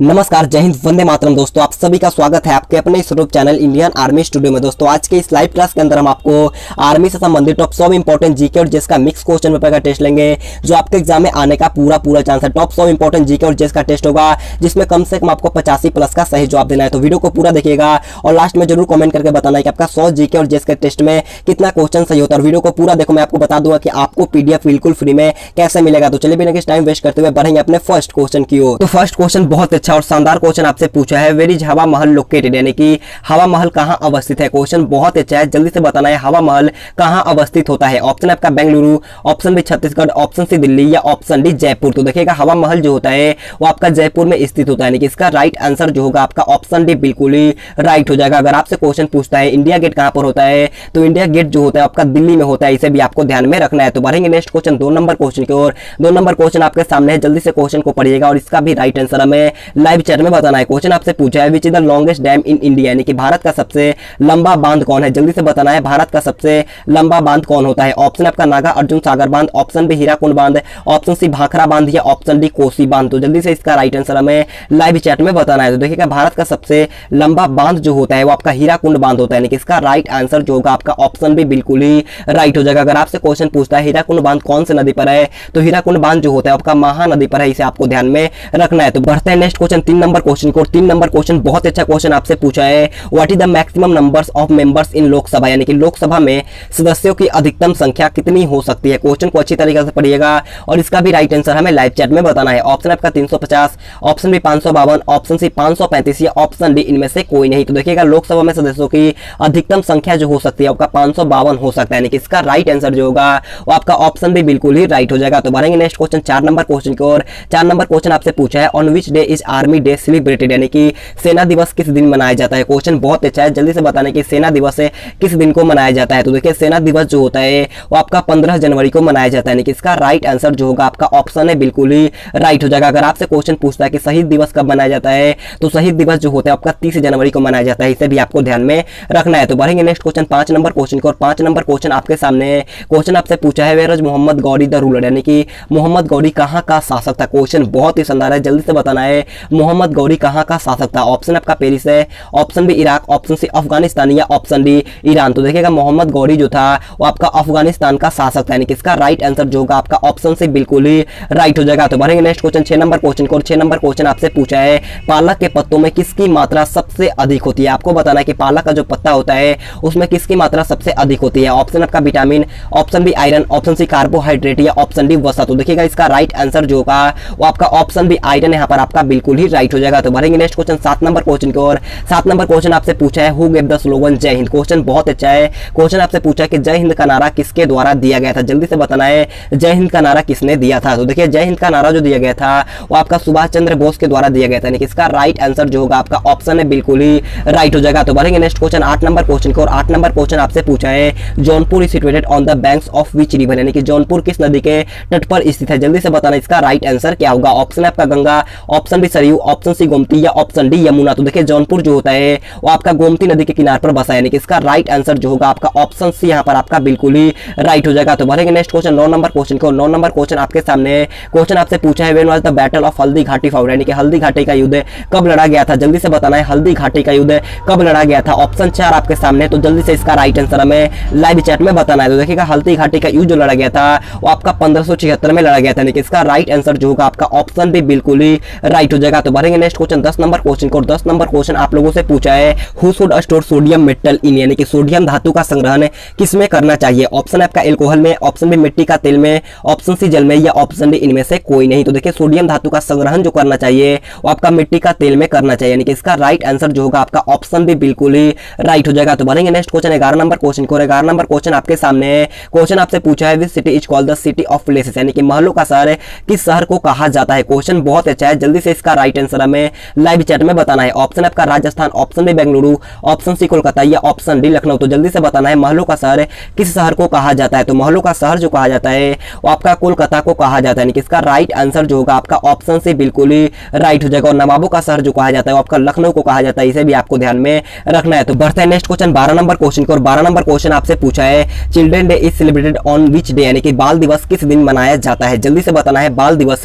नमस्कार, जय हिंद, वंदे मातरम। दोस्तों आप सभी का स्वागत है आपके अपने इस YouTube channel Indian army studio में। दोस्तों आज के इस लाइव क्लास के अंदर हम आपको आर्मी से संबंधित टॉप 100 इंपॉर्टेंट जीके और जेएस का मिक्स क्वेश्चन पेपर का टेस्ट लेंगे, जो आपके एग्जाम में आने का पूरा चांस है। टॉप 100 इंपॉर्टेंट जीके और जेएस का टेस्ट होगा, जिसमें कम से कम आपको 85 प्लस का सही जवाब देना है। तो वीडियो को पूरा देखिएगा और लास्ट में जरूर कमेंट करके बताना है कि आपका 100 जीके और जेएस के टेस्ट में कितना क्वेश्चन सही होता है। और वीडियो को पूरा देखो, मैं आपको बता दूंगा कि आपको पीडीएफ बिल्कुल फ्री में कैसे मिलेगा। तो चलिए बिना किसी टाइम वेस्ट करते हुए बढ़ेंगे अपने फर्स्ट क्वेश्चन की ओर। तो फर्स्ट क्वेश्चन बहुत अच्छा और शानदार क्वेश्चन आपसे पूछा है, वेर इज हवा महल लोकेटेड, यानी कि हवा महल कहां अवस्थित है। क्वेश्चन बहुत अच्छा है, जल्दी से बताना है हवा महल कहां अवस्थित होता है। ऑप्शन आपका Bengaluru, option B Chhattisgarh, option C Delhi या ऑप्शन डी जयपुर। तो देखिएगा हवा महल जो होता है वो आपका जयपुर में स्थित होता है, यानी कि इसका राइट आंसर जो होगा आपका ऑप्शन डी बिल्कुल ही राइट हो जाएगा। अगर आपसे क्वेश्चन पूछता है इंडिया गेट कहां पर होता है, तो इंडिया गेट जो होता है आपका दिल्ली में होता है, इसे भी आपको ध्यान में रखना है। तो बढ़ेंगे नेक्स्ट क्वेश्चन 2 नंबर क्वेश्चन की ओर। 2 नंबर क्वेश्चन आपके सामने है, जल्दी से क्वेश्चन को पढ़िएगा और इसका भी राइट आंसर हमें लाइव चैट में बताना है। क्वेश्चन आपसे पूछा है which is the longest dam in India, यानी कि भारत का सबसे लंबा बांध कौन है। जल्दी से बताना है भारत का सबसे लंबा बांध कौन होता है। ऑप्शन आपका नागा अर्जुन सागर बांध, ऑप्शन बी हीराकुंड बांध, ऑप्शन सी भाखड़ा बांध या ऑप्शन डी कोसी बांध। तो जल्दी से इसका राइट आंसर हमें लाइव चैट में बताना है। तो देखिएगा भारत का सबसे लंबा बांध जो होता है वो आपका हीराकुंड बांध होता है, यानी कि इसका राइट आंसर जो होगा आपका ऑप्शन बी बिल्कुल ही राइट हो जाएगा। अगर आपसे क्वेश्चन पूछता है हीराकुंड बांध कौन से नदी पर है, तो हीराकुंड बांध जो होता है आपका महानदी पर है, इसे आपको ध्यान में रखना है। तो बढ़ते हैं नेक्स्ट क्वेश्चन 3 नंबर क्वेश्चन को। 3 नंबर क्वेश्चन बहुत अच्छा क्वेश्चन आपसे पूछा है, what is the maximum numbers of members in Lok Sabha, यानी कि लोकसभा में सदस्यों की अधिकतम संख्या कितनी हो सकती है। क्वेश्चन को अच्छी तरीके से पढ़िएगा और इसका भी राइट आंसर हमें लाइव चैट में बताना है। ऑप्शन आपका 350, ऑप्शन बी 552, ऑप्शन सी 535 या ऑप्शन डी इनमें से कोई नहीं। तो देखिएगा लोकसभा में सदस्यों की अधिकतम संख्या जो हो सकती है आपका 552 हो सकता है, यानी कि इसका राइट आंसर जो होगा वो आपका ऑप्शन बी बिल्कुल ही राइट हो जाएगा। तो बढ़ेंगे नेक्स्ट क्वेश्चन 4 नंबर क्वेश्चन की ओर। 4 नंबर क्वेश्चन आपसे पूछा है on which day is army day celebrated, यानी कि सेना दिवस किस दिन मनाया जाता है। क्वेश्चन बहुत अच्छा है, जल्दी से बताने कि सेना दिवस किस दिन को मनाया जाता है। तो देखिए सेना दिवस जो होता है वो आपका 15 जनवरी को मनाया जाता है, यानी कि इसका राइट आंसर जो होगा आपका ऑप्शन है बिल्कुल ही राइट हो जाएगा। अगर आपसे क्वेश्चन पूछता है कि शहीद दिवस कब मनाया जाता है, तो शहीद दिवस जो होता है आपका 30 जनवरी को मनाया जाता है, इसे भी आपको ध्यान में रखना है। तो बढ़ेंगे नेक्स्ट क्वेश्चन 5 नंबर क्वेश्चन को। और 5 नंबर क्वेश्चन आपके सामने है। क्वेश्चन आपसे पूछा है where is Mohammad Ghori the ruler, यानी कि मोहम्मद गौरी कहां का शासक था। क्वेश्चन बहुत ही शानदार है, जल्दी से बताना है मोहम्मद गौरी कहां का शासक था। ऑप्शन आपका पेरिस है, option B Iraq, option C Afghanistan या ऑप्शन डी ईरान। तो देखिएगा मोहम्मद गौरी जो था वो आपका अफगानिस्तान का शासक था, यानी कि इसका राइट आंसर जो होगा आपका ऑप्शन से बिल्कुल ही राइट हो जाएगा। तो बढ़ेंगे नेक्स्ट क्वेश्चन 6 नंबर क्वेश्चन को। 6 नंबर क्वेश्चन आपसे पूछा है पालक के पत्तों में किसकी मात्रा सबसे अधिक होती है। आपको बताना है कि पालक का जो पत्ता होता है उसमें किसकी मात्रा सबसे अधिक होती है। ऑप्शन आपका vitamin, option B iron, option C carbohydrate या ऑप्शन डी वसा। तो देखिएगा इसका राइट आंसर जो होगा वो आपका ऑप्शन बी आयरन यहाँ पर आपका बिल्कुल ही राइट हो जाएगा। तो बढ़ेंगे नेक्स्ट क्वेश्चन 7 नंबर क्वेश्चन की ओर। 7 नंबर क्वेश्चन आपसे पूछा है हु गेव द स्लोगन जय हिंद। क्वेश्चन बहुत अच्छा है, क्वेश्चन आपसे पूछा है कि जय हिंद का नारा किसके द्वारा दिया गया था। जल्दी से बताना है जय हिंद का नारा किसने दिया था। तो देखिए जय हिंद का नारा जो दिया गया था वो आपका सुभाष चंद्र बोस के द्वारा दिया गया था, यानी कि इसका राइट आंसर जो होगा आपका ऑप्शन है बिल्कुल ही राइट हो जाएगा। तो बढ़ेंगे नेक्स्ट क्वेश्चन 8 नंबर क्वेश्चन को। और 8 नंबर क्वेश्चन आपसे पूछा है Jaunpur is situated on the banks of which river, यानी कि जौनपुर किस नदी के तट पर स्थित है। जल्दी से बताना इसका राइट आंसर क्या होगा। ऑप्शन आपका Ganga, option B Saryu, option C Gomti या ऑप्शन डी यमुना। तो देखिए जौनपुर जो होता है वो आपका गोमती नदी के किनारे पर बसा है, यानी कि इसका राइट आंसर जो होगा आपका ऑप्शन सी यहाँ पर आपका बिल्कुल ही राइट हो जाएगा। तो बढ़ेंगे नेक्स्ट क्वेश्चन 9 नंबर क्वेश्चन को। 9 नंबर क्वेश्चन आपके सामने है, क्वेश्चन आपसे पूछा है when was the battle of Haldi Ghati fought, यानी कि हल्दी घाटी का युद्ध कब लड़ा गया था। जल्दी से बताना है हल्दी घाटी का युद्ध कब लड़ा गया था। ऑप्शन 4 आपके सामने, तो जल्दी से इसका राइट आंसर हमें लाइव चैट में बताना है। तो देखिएगा हल्दी घाटी का युद्ध जो लड़ा गया था वो आपका 1576 में लड़ा गया था, यानी कि इसका राइट आंसर जो होगा आपका ऑप्शन भी बिल्कुल ही राइट हो जाएगा। तो बढ़ेंगे नेक्स्ट क्वेश्चन 10 नंबर क्वेश्चन को। 10 नंबर क्वेश्चन आप लोगों से पूछा है who should store sodium metal इन, यानी कि सोडियम धातु का संग्रहण किसमें करना चाहिए। ऑप्शन आपका एल्कोहल में, ऑप्शन बी मिट्टी का तेल में, ऑप्शन सी जल में या ऑप्शन डी इनमें से कोई नहीं। तो देखिए सोडियम धातु का संग्रहण जो करना चाहिए वो आपका मिट्टी का तेल में करना चाहिए, यानी कि इसका राइट आंसर जो होगा आपका ऑप्शन भी बिल्कुल ही राइट हो जाएगा। तो बढ़ेंगे नेक्स्ट क्वेश्चन 11 नंबर क्वेश्चन को। 11 नंबर क्वेश्चन आपके सामने है, क्वेश्चन आपसे पूछा है which city is called the city of places, यानी कि महलों का शहर किस शहर को कहा जाता है। क्वेश्चन बहुत अच्छा है, जल्दी से इसका राइट आंसर हमें लाइव चैट में बताना है। ऑप्शन आपका Rajasthan, option B Bengaluru, option C Kolkata या ऑप्शन डी लखनऊ। तो जल्दी से बताना है महलों का शहर किस शहर को कहा जाता है। तो महलों का शहर जो कहा जाता है वो आपका कोलकाता को कहा जाता है, यानी कि इसका राइट आंसर जो होगा आपका ऑप्शन से बिल्कुल ही राइट हो जाएगा। और नवाबों का शहर जो कहा जाता है वो आपका लखनऊ को कहा जाता है, इसे भी आपको ध्यान में रखना है। तो बढ़ते हैं नेक्स्ट क्वेश्चन 12 नंबर क्वेश्चन को। और 12 नंबर क्वेश्चन आपसे पूछा है children day is celebrated on which day, यानी कि बाल दिवस किस दिन मनाया जाता है। जल्दी से बताना है बाल दिवस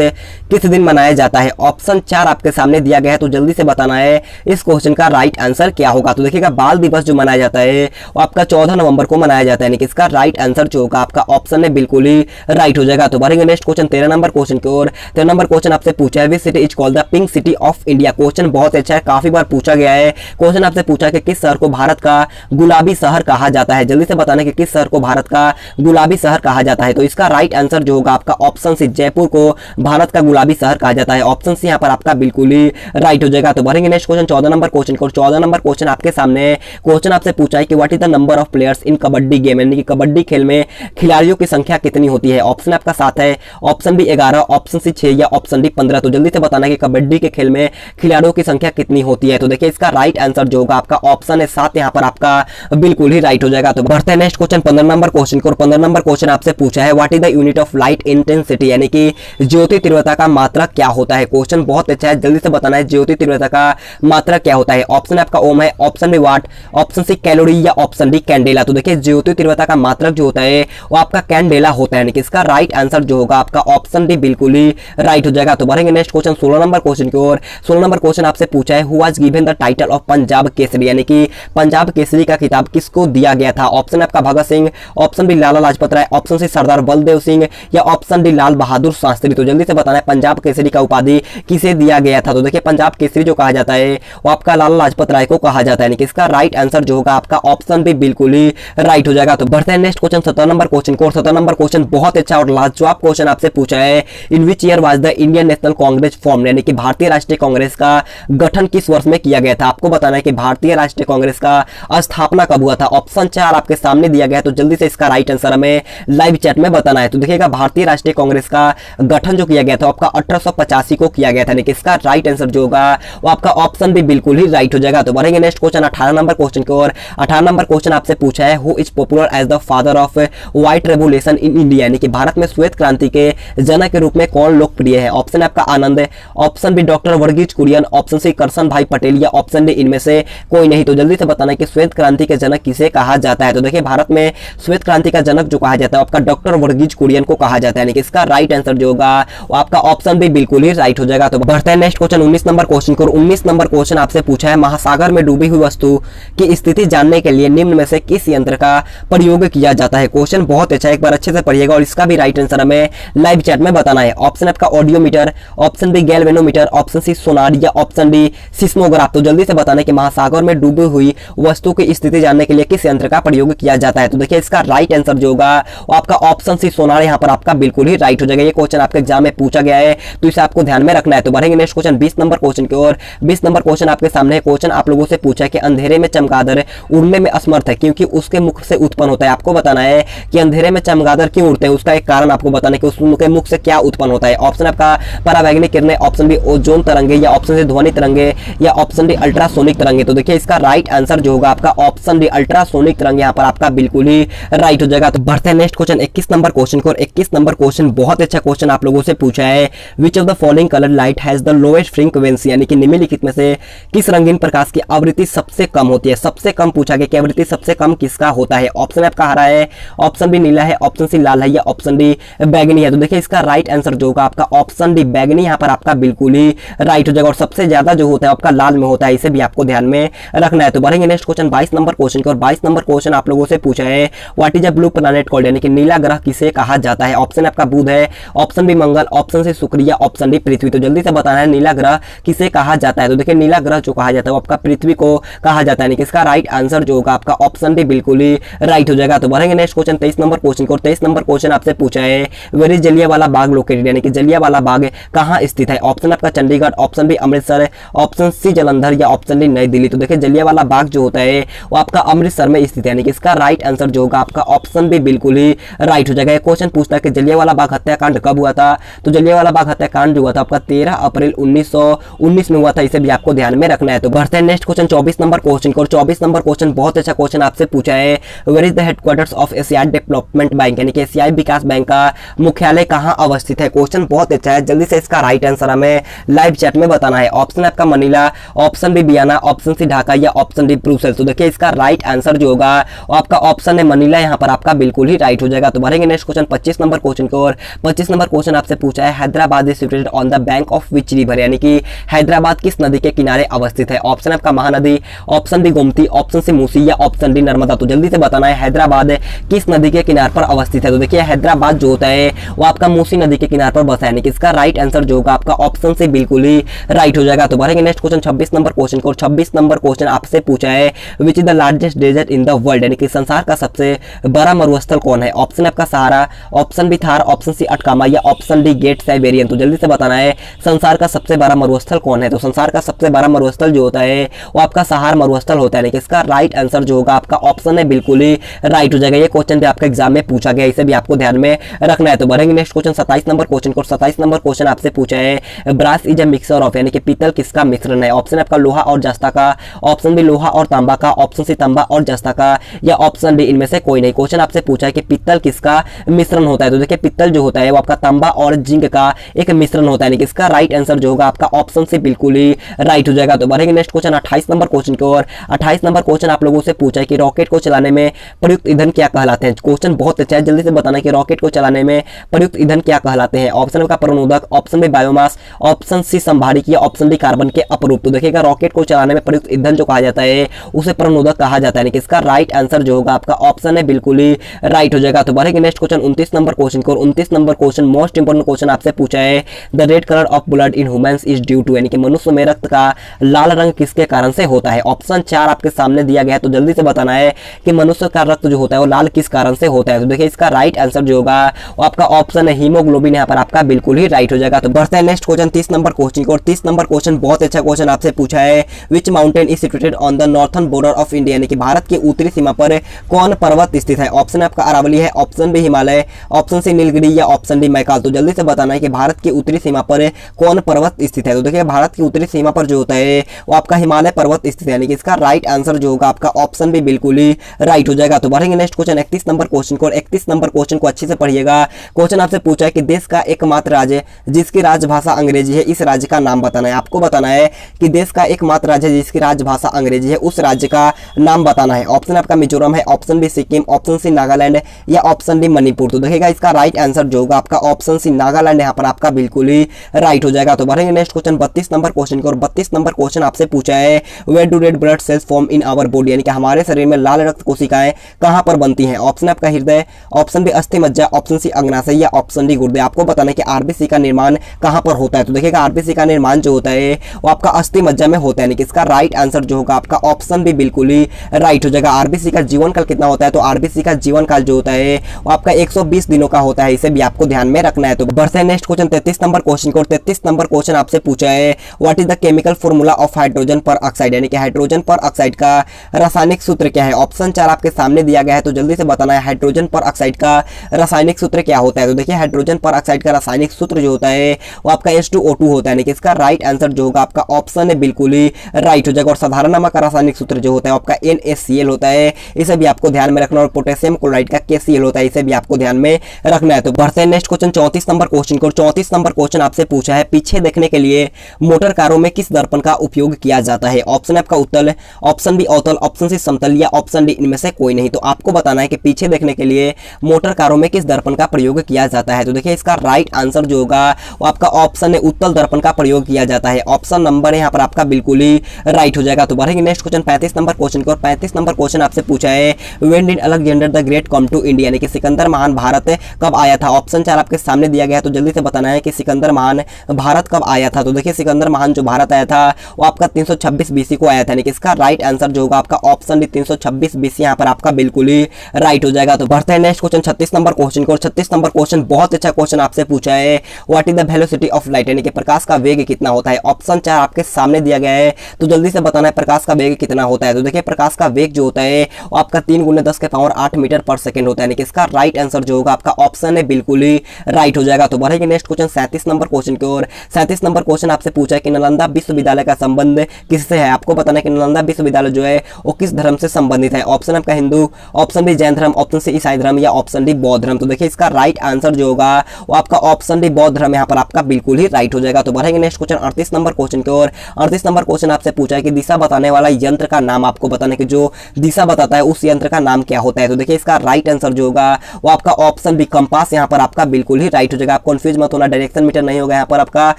किस दिन मनाया जाता है। ऑप्शन 4 चार आपके सामने दिया गया है, तो जल्दी से बताना है इस क्वेश्चन का राइट आंसर क्या होगा। तो देखिएगा बाल दिवस जो मनाया जाता है वो आपका 14 नवंबर को मनाया जाता है, यानी कि इसका राइट आंसर जो होगा आपका ऑप्शन में बिल्कुल ही राइट हो जाएगा। तो बढ़ेंगे नेक्स्ट क्वेश्चन 13 नंबर क्वेश्चन की ओर। 13 नंबर क्वेश्चन आपसे पूछा है which city is called the pink city of India. Question बहुत अच्छा है, काफी बार पूछा गया है। क्वेश्चन आपसे पूछा कि किस शहर को भारत का गुलाबी शहर कहा जाता है। जल्दी से बताना कि किस शहर को भारत का गुलाबी शहर कहा जाता है। तो इसका राइट आंसर जो होगा आपका ऑप्शन सी जयपुर को भारत का गुलाबी शहर कहा जाता है। ऑप्शन सी यहाँ पर आपका बिल्कुल ही राइट हो जाएगा। तो बढ़ेंगे नेक्स्ट क्वेश्चन 14 नंबर क्वेश्चन को। 14 नंबर क्वेश्चन आपके सामने। क्वेश्चन आपसे पूछा है कि what is the number of players in kabaddi game, यानी कि कबड्डी खेल में खिलाड़ियों की संख्या कितनी होती है। ऑप्शन आपका 7 है, ऑप्शन बी 11, ऑप्शन सी 6 या ऑप्शन डी 15। तो जल्दी से बताना कि कबड्डी के खेल में खिलाड़ियों की संख्या कितनी होती है। तो देखिए इसका राइट आंसर जो होगा आपका ऑप्शन है 7, यहाँ पर आपका बिल्कुल ही राइट हो जाएगा। तो बढ़ते हैं नेक्स्ट क्वेश्चन 15 नंबर क्वेश्चन को। 15 नंबर क्वेश्चन आपसे पूछा है what is the unit of light intensity, यानी कि ज्योति तीव्रता का मात्रक क्या होता है। क्वेश्चन बहुत अच्छा है, जल्दी से बताना है ज्योति तीव्रता का मात्रक क्या होता है। ऑप्शन आपका ओम है, ऑप्शन बी वाट, ऑप्शन सी कैलोरी या ऑप्शन डी कैंडेला। तो देखिए ज्योति तीव्रता का मात्रक जो होता है वो आपका कैंडेला होता है, यानी कि इसका राइट आंसर जो होगा आपका ऑप्शन डी बिल्कुल ही राइट हो जाएगा। तो बढ़ेंगे नेक्स्ट क्वेश्चन 16 नंबर क्वेश्चन की ओर। 16 नंबर क्वेश्चन आपसे पूछा है who was given the title of Punjab Kesari, यानी कि पंजाब केसरी का खिताब किसको दिया गया था। ऑप्शन आपका Bhagat Singh, option B Lala Lajpat Rai, option C सरदार बलदेव सिंह या ऑप्शन डी लाल बहादुर शास्त्री। तो जल्दी से बताना है पंजाब केसरी का उपाधि किसे दिया गया था। तो देखिए पंजाब केसरी जो कहा जाता है वो आपका लाला लाजपत राय को कहा जाता है, यानी कि इसका राइट आंसर जो होगा आपका ऑप्शन भी बिल्कुल ही राइट हो जाएगा। तो बढ़ते हैं नेक्स्ट क्वेश्चन 17 नंबर क्वेश्चन को। 17 नंबर क्वेश्चन बहुत अच्छा और लाजवाब क्वेश्चन आपसे पूछा है in which year was the Indian National Congress form, यानी कि भारतीय राष्ट्रीय कांग्रेस का गठन किस वर्ष में किया गया था। आपको बताना है कि भारतीय राष्ट्रीय कांग्रेस का स्थापना कब हुआ था। ऑप्शन 4 आपके सामने दिया गया है, तो जल्दी से इसका राइट आंसर हमें लाइव चैट में बताना है। तो देखिएगा भारतीय राष्ट्रीय कांग्रेस का गठन जो किया गया था आपका 1885 को किया गया था, यानी कि इसका राइट आंसर जो होगा वो आपका ऑप्शन भी बिल्कुल ही राइट हो जाएगा। तो बढ़ेंगे नेक्स्ट क्वेश्चन 18 नंबर क्वेश्चन की ओर। 18 नंबर क्वेश्चन आपसे पूछा है who is popular as the father of white revolution in India, यानी कि भारत में श्वेत क्रांति के जनक के रूप में कौन लोकप्रिय है। ऑप्शन आपका आनंद है, option B doctor Verghese Kurien, option C Karsan Bhai Patel या ऑप्शन डी इनमें से कोई नहीं। तो जल्दी से बताना कि श्वेत क्रांति के जनक किसे कहा जाता है। तो देखिए भारत में श्वेत क्रांति का जनक जो कहा जाता है आपका डॉक्टर वर्गीज कुरियन को कहा जाता है, यानी कि इसका राइट आंसर जो होगा वो आपका ऑप्शन भी बिल्कुल ही राइट हो जाएगा। तो बढ़ते हैं नेक्स्ट क्वेश्चन 19 नंबर क्वेश्चन को। 19 नंबर क्वेश्चन आपसे पूछा है महासागर में डूबी हुई वस्तु की स्थिति जानने के लिए निम्न में से किस यंत्र का प्रयोग किया जाता है। क्वेश्चन बहुत अच्छा है, एक बार अच्छे से पढ़िएगा और इसका भी राइट आंसर हमें लाइव चैट में बताना है। ऑप्शन आपका audiometer, option B galvanometer, option C sonar या ऑप्शन डी सिस्मोग्राफ। तो जल्दी से बताना कि महासागर में डूबी हुई वस्तु की स्थिति जानने के लिए किस यंत्र का प्रयोग किया जाता है। तो देखिए इसका राइट आंसर जो होगा वो आपका ऑप्शन सी सोनार यहाँ पर आपका बिल्कुल ही राइट हो जाएगा। ये क्वेश्चन आपके एग्जाम में पूछा गया है तो इसे आपको ध्यान में रखना है। तो बढ़ेंगे नेक्स्ट क्वेश्चन 20 नंबर क्वेश्चन की ओर। 20 नंबर क्वेश्चन आपके सामने। क्वेश्चन आप लोगों से पूछा है कि अंधेरे में चमगादड़ उड़ने में असमर्थ है क्योंकि उसके मुख से उत्पन्न होता है। आपको बताना है कि अंधेरे में चमगादड़ क्यों उड़ते हैं, उसका एक कारण आपको बताना है कि उसके मुख से क्या उत्पन्न होता है। ऑप्शन आपका परावैंगनिक किरणें, ऑप्शन बी ओजोन तरंगे या ऑप्शन सी ध्वनि तरंगे या ऑप्शन डी अल्ट्रासोनिक तरंगे। तो देखिए इसका राइट आंसर जो होगा आपका ऑप्शन डी अल्ट्रासोनिक तरंगे यहाँ पर आपका बिल्कुल ही राइट हो जाएगा। तो बढ़ते हैं नेक्स्ट क्वेश्चन 21 नंबर क्वेश्चन को। 21 नंबर क्वेश्चन बहुत अच्छा क्वेश्चन आप लोगों से पूछा है विच of the following colour light has the lowest frequency, यानी कि निम्नलिखित में से किस रंगीन प्रकाश की आवृत्ति सबसे कम होती है। सबसे कम पूछा गया कि आवृत्ति सबसे कम किसका होता है। ऑप्शन आपका हरा है, ऑप्शन बी नीला है, ऑप्शन सी लाल है या ऑप्शन डी बैगनी है। तो देखिए इसका राइट आंसर जो होगा आपका ऑप्शन डी बैगनी यहाँ पर आपका बिल्कुल ही राइट हो जाएगा और सबसे ज्यादा जो होता है आपका लाल में होता है, इसे भी आपको ध्यान में रखना है। तो बढ़ेंगे नेक्स्ट क्वेश्चन 22 नंबर क्वेश्चन को। और 22 नंबर क्वेश्चन आप लोगों से पूछा है what is a blue planet called, यानी कि नीला ग्रह किसे कहा जाता है। ऑप्शन आपका बुध है, ऑप्शन बी मंगल, ऑप्शन सी शुक्र या ऑप्शन डी पृथ्वी। तो जल्दी से बताना है नीला ग्रह किसे कहा जाता है। तो देखिए नीला ग्रह जो कहा जाता है वो आपका पृथ्वी को कहा जाता है, यानी कि इसका राइट आंसर जो होगा आपका ऑप्शन डी बिल्कुल ही राइट हो जाएगा। तो बढ़ेंगे नेक्स्ट क्वेश्चन 23 नंबर क्वेश्चन को। 23 नंबर क्वेश्चन आपसे पूछा है where is Jallianwala Bagh located, यानी कि जलियांवाला बाग कहाँ स्थित है। ऑप्शन आपका Chandigarh, option B Amritsar, option C Jalandhar या ऑप्शन डी नई दिल्ली। तो देखिए जलियांवाला बाग जो होता है वो आपका अमृतसर में स्थित है, यानी कि इसका राइट आंसर जो होगा आपका ऑप्शन बी बिल्कुल ही राइट हो जाएगा। क्वेश्चन पूछता है कि जलियांवाला बाग हत्याकांड कब हुआ था। तो जलियांवाला बाग हत्याकांड जो हुआ था आपका 13 अप्रैल 1919 में हुआ था, इसे भी आपको ध्यान में रखना है। तो बढ़ते हैं नेक्स्ट क्वेश्चन 24 नंबर क्वेश्चन को। 24 नंबर क्वेश्चन बहुत अच्छा क्वेश्चन आपसे पूछा है where is the headquarters of एशियाई डेवलपमेंट बैंक, यानी कि एशियाई विकास बैंक का मुख्यालय कहां अवस्थित है। क्वेश्चन बहुत अच्छा है, जल्दी से इसका राइट आंसर हमें लाइव चैट में बताना है। ऑप्शन आपका Manila, option B Vienna, option C Dhaka या ऑप्शन डी ब्रुसेल्स। तो देखिए इसका राइट आंसर जो होगा आपका ऑप्शन है मनीला, यहाँ पर आपका बिल्कुल ही राइट हो जाएगा। तो बढ़ेंगे नेक्स्ट क्वेश्चन 25 नंबर क्वेश्चन को। और 25 नंबर क्वेश्चन आपसे पूछा है Hyderabad is situated on the bank of which Kochi river, यानी कि हैदराबाद किस नदी के किनारे अवस्थित है? ऑप्शन आपका Mahanadi, option B Gomti, option C Musi या ऑप्शन डी नर्मदा। तो जल्दी से बताना है हैदराबाद किस नदी के किनारे पर अवस्थित है? तो देखिए हैदराबाद जो होता है वो आपका मूसी नदी के किनारे पर बसा है, यानी कि इसका राइट आंसर जो होगा आपका ऑप्शन से बिल्कुल ही राइट हो जाएगा। तो बढ़ेंगे नेक्स्ट क्वेश्चन 26 नंबर क्वेश्चन को। 26 नंबर क्वेश्चन आपसे पूछा है which is the largest desert in the world, यानी कि संसार का सबसे बड़ा मरुस्थल कौन है? ऑप्शन आपका Sahara, option B Thar, option C Atacama या ऑप्शन डी ग्रेट साइबेरियन। तो जल्दी से बताना है संसार का सबसे बड़ा मरुस्थल कौन है? तो संसार का सबसे बड़ा मरुस्थल जो होता है वो आपका सहार मरुस्थल होता है, यानी कि इसका राइट आंसर जो होगा आपका ऑप्शन है बिल्कुल ही राइट हो जाएगा। ये क्वेश्चन भी आपका एग्जाम में पूछा गया, इसे भी आपको ध्यान में रखना है। तो बढ़ेंगे नेक्स्ट क्वेश्चन 27 नंबर क्वेश्चन को। 27 नंबर क्वेश्चन आपसे पूछा है brass is a mixture of, यानी कि पीतल किसका मिश्रण है? ऑप्शन आपका लोहा और जस्ता का, ऑप्शन बी लोहा और तांबा का, ऑप्शन सी तांबा और जस्ता का या ऑप्शन डी इनमें से कोई नहीं। क्वेश्चन आपसे पूछा है कि पीतल किसका मिश्रण होता है? तो देखिए पीतल जो होता है वो आपका तांबा और जिंक का एक मिश्रण होता है, यानी कि इसका राइट आंसर जो होगा आपका ऑप्शन से बिल्कुल ही राइट हो जाएगा। तो बढ़ेंगे नेक्स्ट क्वेश्चन 28 नंबर क्वेश्चन की ओर। 28 नंबर क्वेश्चन आप लोगों से पूछा है कि रॉकेट को चलाने में प्रयुक्त ईंधन क्या कहलाते हैं? क्वेश्चन बहुत अच्छा है, जल्दी से बताना कि रॉकेट को चलाने में प्रयुक्त ईंधन क्या कहलाते हैं? ऑप्शन का प्रणोदक, option B biomass, option C संभारिक या ऑप्शन डी कार्बन के अपरूप। तो देखिएगा रॉकेट को चलाने में प्रयुक्त ईंधन जो कहा जाता है उसे प्रणोदक कहा जाता है, यानी कि इसका राइट आंसर जो होगा आपका ऑप्शन है बिल्कुल ही राइट हो जाएगा। तो बढ़ेंगे नेक्स्ट क्वेश्चन 29 नंबर क्वेश्चन को। 29 number question most important question आपसे पूछा है the red colour of blood in humans is due to, यानी कि मनुष्य में रक्त का लाल रंग किसके कारण से होता है? ऑप्शन 4 आपके सामने दिया गया है, तो जल्दी से बताना है कि मनुष्य का रक्त जो होता है वो लाल किस कारण से होता है? तो देखिए इसका राइट आंसर जो होगा वो आपका ऑप्शन है हीमोग्लोबिन, यहाँ पर आपका बिल्कुल ही राइट हो जाएगा। तो बढ़ते हैं नेक्स्ट क्वेश्चन 30 नंबर क्वेश्चन को। 30 नंबर क्वेश्चन बहुत अच्छा क्वेश्चन आपसे पूछा है which mountain is situated on the northern border of India, यानी कि भारत के उत्तरी सीमा पर कौन पर्वत स्थित है? ऑप्शन आपका अरावली है, option B Himalaya, option C Nilgiri या ऑप्शन डी मैकाल। तो जल्दी से बताना है कि भारत की उत्तरी सीमा पर कौन पर्वत स्थित है? तो देखिए भारत की उत्तरी सीमा पर जो होता है वो आपका हिमालय पर्वत स्थित है, यानी कि इसका राइट आंसर जो होगा आपका ऑप्शन भी बिल्कुल ही राइट हो जाएगा। तो बढ़ेंगे नेक्स्ट क्वेश्चन 31 नंबर क्वेश्चन को। 31 नंबर क्वेश्चन को अच्छे से पढ़िएगा। क्वेश्चन आपसे पूछा है कि देश का एकमात्र राज्य जिसकी राजभाषा अंग्रेजी है, इस राज्य का नाम बताना है। आपको बताना है कि देश का एकमात्र राज्य जिसकी राजभाषा अंग्रेजी है उस राज्य का नाम बताना है। ऑप्शन आपका मिजोरम है, option B Sikkim, option C Nagaland या ऑप्शन डी मणिपुर। तो देखिएगा इसका राइट आंसर जो होगा आपका ऑप्शन सी नागालैंड, यहाँ पर आपका बिल्कुल ही राइट हो जाएगा। तो बढ़ेंगे नेक्स्ट क्वेश्चन 32 नंबर क्वेश्चन को। और 32 नंबर क्वेश्चन आपसे पूछा है where do red blood cells form in our body, यानी कि हमारे शरीर में लाल रक्त कोशिकाएं कहां पर बनती हैं? ऑप्शन आपका हृदय, ऑप्शन बी अस्थि मज्जा, ऑप्शन सी अग्नाशय या ऑप्शन डी गुर्दे। आपको बताना है कि आरबीसी का निर्माण कहां पर होता है? तो देखिएगा आरबीसी का निर्माण जो होता है वो आपका अस्थि मज्जा में होता है, यानी कि इसका राइट आंसर जो होगा आपका ऑप्शन भी बिल्कुल ही राइट हो जाएगा। आरबीसी का जीवन काल कितना होता है? तो आरबीसी का जीवन काल जो होता है वो आपका 120 दिनों का होता है, इसे भी आपको ध्यान में रखना है। तो बढ़ते हैं नेक्स्ट क्वेश्चन 33 नंबर क्वेश्चन को। 33 नंबर क्वेश्चन आपसे पूछा है what is the chemical formula of hydrogen पर ऑक्साइड, यानी कि हाइड्रोजन पर ऑक्साइड का रासायनिक सूत्र क्या है? ऑप्शन 4 आपके सामने दिया गया है, तो जल्दी से बताना है हाइड्रोजन पर ऑक्साइड का रासायनिक सूत्र क्या होता है? तो देखिए हाइड्रोजन पर ऑक्साइड का रासायनिक सूत्र जो होता है वो आपका H2O2 होता है, यानी कि इसका राइट आंसर जो होगा आपका ऑप्शन है बिल्कुल ही राइट हो जाएगा। और साधारण नमक का रासायनिक सूत्र जो होता है आपका NaCl होता है, इसे भी आपको ध्यान में रखना। और पोटेशियम क्लोराइड का KCl होता है, इसे भी आपको ध्यान में रखना है। तो बढ़ते हैं नेक्स्ट क्वेश्चन 34 नंबर क्वेश्चन को। 34 नंबर क्वेश्चन आपसे पूछा है पीछे देखने के लिए मोटर कारों में किस दर्पण का उपयोग किया जाता है? ऑप्शन आपका उत्तल, ऑप्शन बी अवतल, ऑप्शन सी समतल या ऑप्शन डी इनमें से कोई नहीं। तो आपको बताना है कि पीछे देखने के लिए मोटर कारों में किस दर्पण का प्रयोग किया जाता है? तो देखिए इसका राइट आंसर जो होगा वो आपका ऑप्शन है उत्तल दर्पण का प्रयोग किया जाता है। ऑप्शन नंबर यहाँ पर आपका बिल्कुल ही राइट हो जाएगा। तो बढ़ेंगे नेक्स्ट क्वेश्चन 35 नंबर क्वेश्चन को। 35 नंबर क्वेश्चन आपसे पूछा है when did Alexander the Great come to India, यानी कि सिकंदर महान भारत कब आया था? ऑप्शन 4 आपके सामने दिया गया है, तो जल्दी से बताना है कि सिकंदर महान भारत कब आया था? तो देखिए सिकंदर महान जो भारत आया था वो आपका 326 BC को आया था, यानी कि इसका राइट आंसर जो होगा आपका ऑप्शन डी 326 BC यहाँ पर आपका बिल्कुल ही राइट हो जाएगा। तो बढ़ते हैं नेक्स्ट क्वेश्चन 36 नंबर क्वेश्चन को। 36 नंबर क्वेश्चन बहुत अच्छा क्वेश्चन आपसे पूछा है what is the velocity of light, यानी कि प्रकाश का वेग कितना होता है? ऑप्शन 4 आपके सामने दिया गया है, तो जल्दी से बताना है प्रकाश का वेग कितना होता है? तो देखिए प्रकाश का वेग जो होता है वो आपका 3 × 10⁸ मीटर पर सेकंड होता है, यानी कि इसका राइट आंसर जो होगा आपका ऑप्शन है बिल्कुल ही राइट हो जाएगा। तो बढ़ेंगे नेक्स्ट क्वेश्चन 37 नंबर क्वेश्चन की ओर। 37 नंबर क्वेश्चन आपसे पूछा है कि नालंदा विश्वविद्यालय का संबंध किससे है? आपको बताना है कि नालंदा विश्वविद्यालय जो है वो किस धर्म से संबंधित है? ऑप्शन आपका हिंदू, ऑप्शन बी जैन धर्म, ऑप्शन सी ईसाई धर्म या ऑप्शन डी बौद्ध धर्म। तो देखिए इसका राइट आंसर जो होगा वो आपका ऑप्शन डी बौद्ध धर्म यहाँ पर आपका बिल्कुल ही राइट हो जाएगा। तो बढ़ेंगे नेक्स्ट क्वेश्चन 38 नंबर क्वेश्चन की ओर। 38 नंबर क्वेश्चन आपसे पूछा है कि दिशा बताने वाला यंत्र का नाम आपको बताना है कि जो दिशा बताता है उस यंत्र का नाम क्या होता है? तो देखिए इसका राइट आंसर जो होगा वो आपका ऑप्शन बी कंपास यहाँ पर आपका बिल्कुल ही राइट हो जाएगा। आप कंफ्यूज मत होना, डायरेक्शन मीटर नहीं होगा यहाँ पर आपका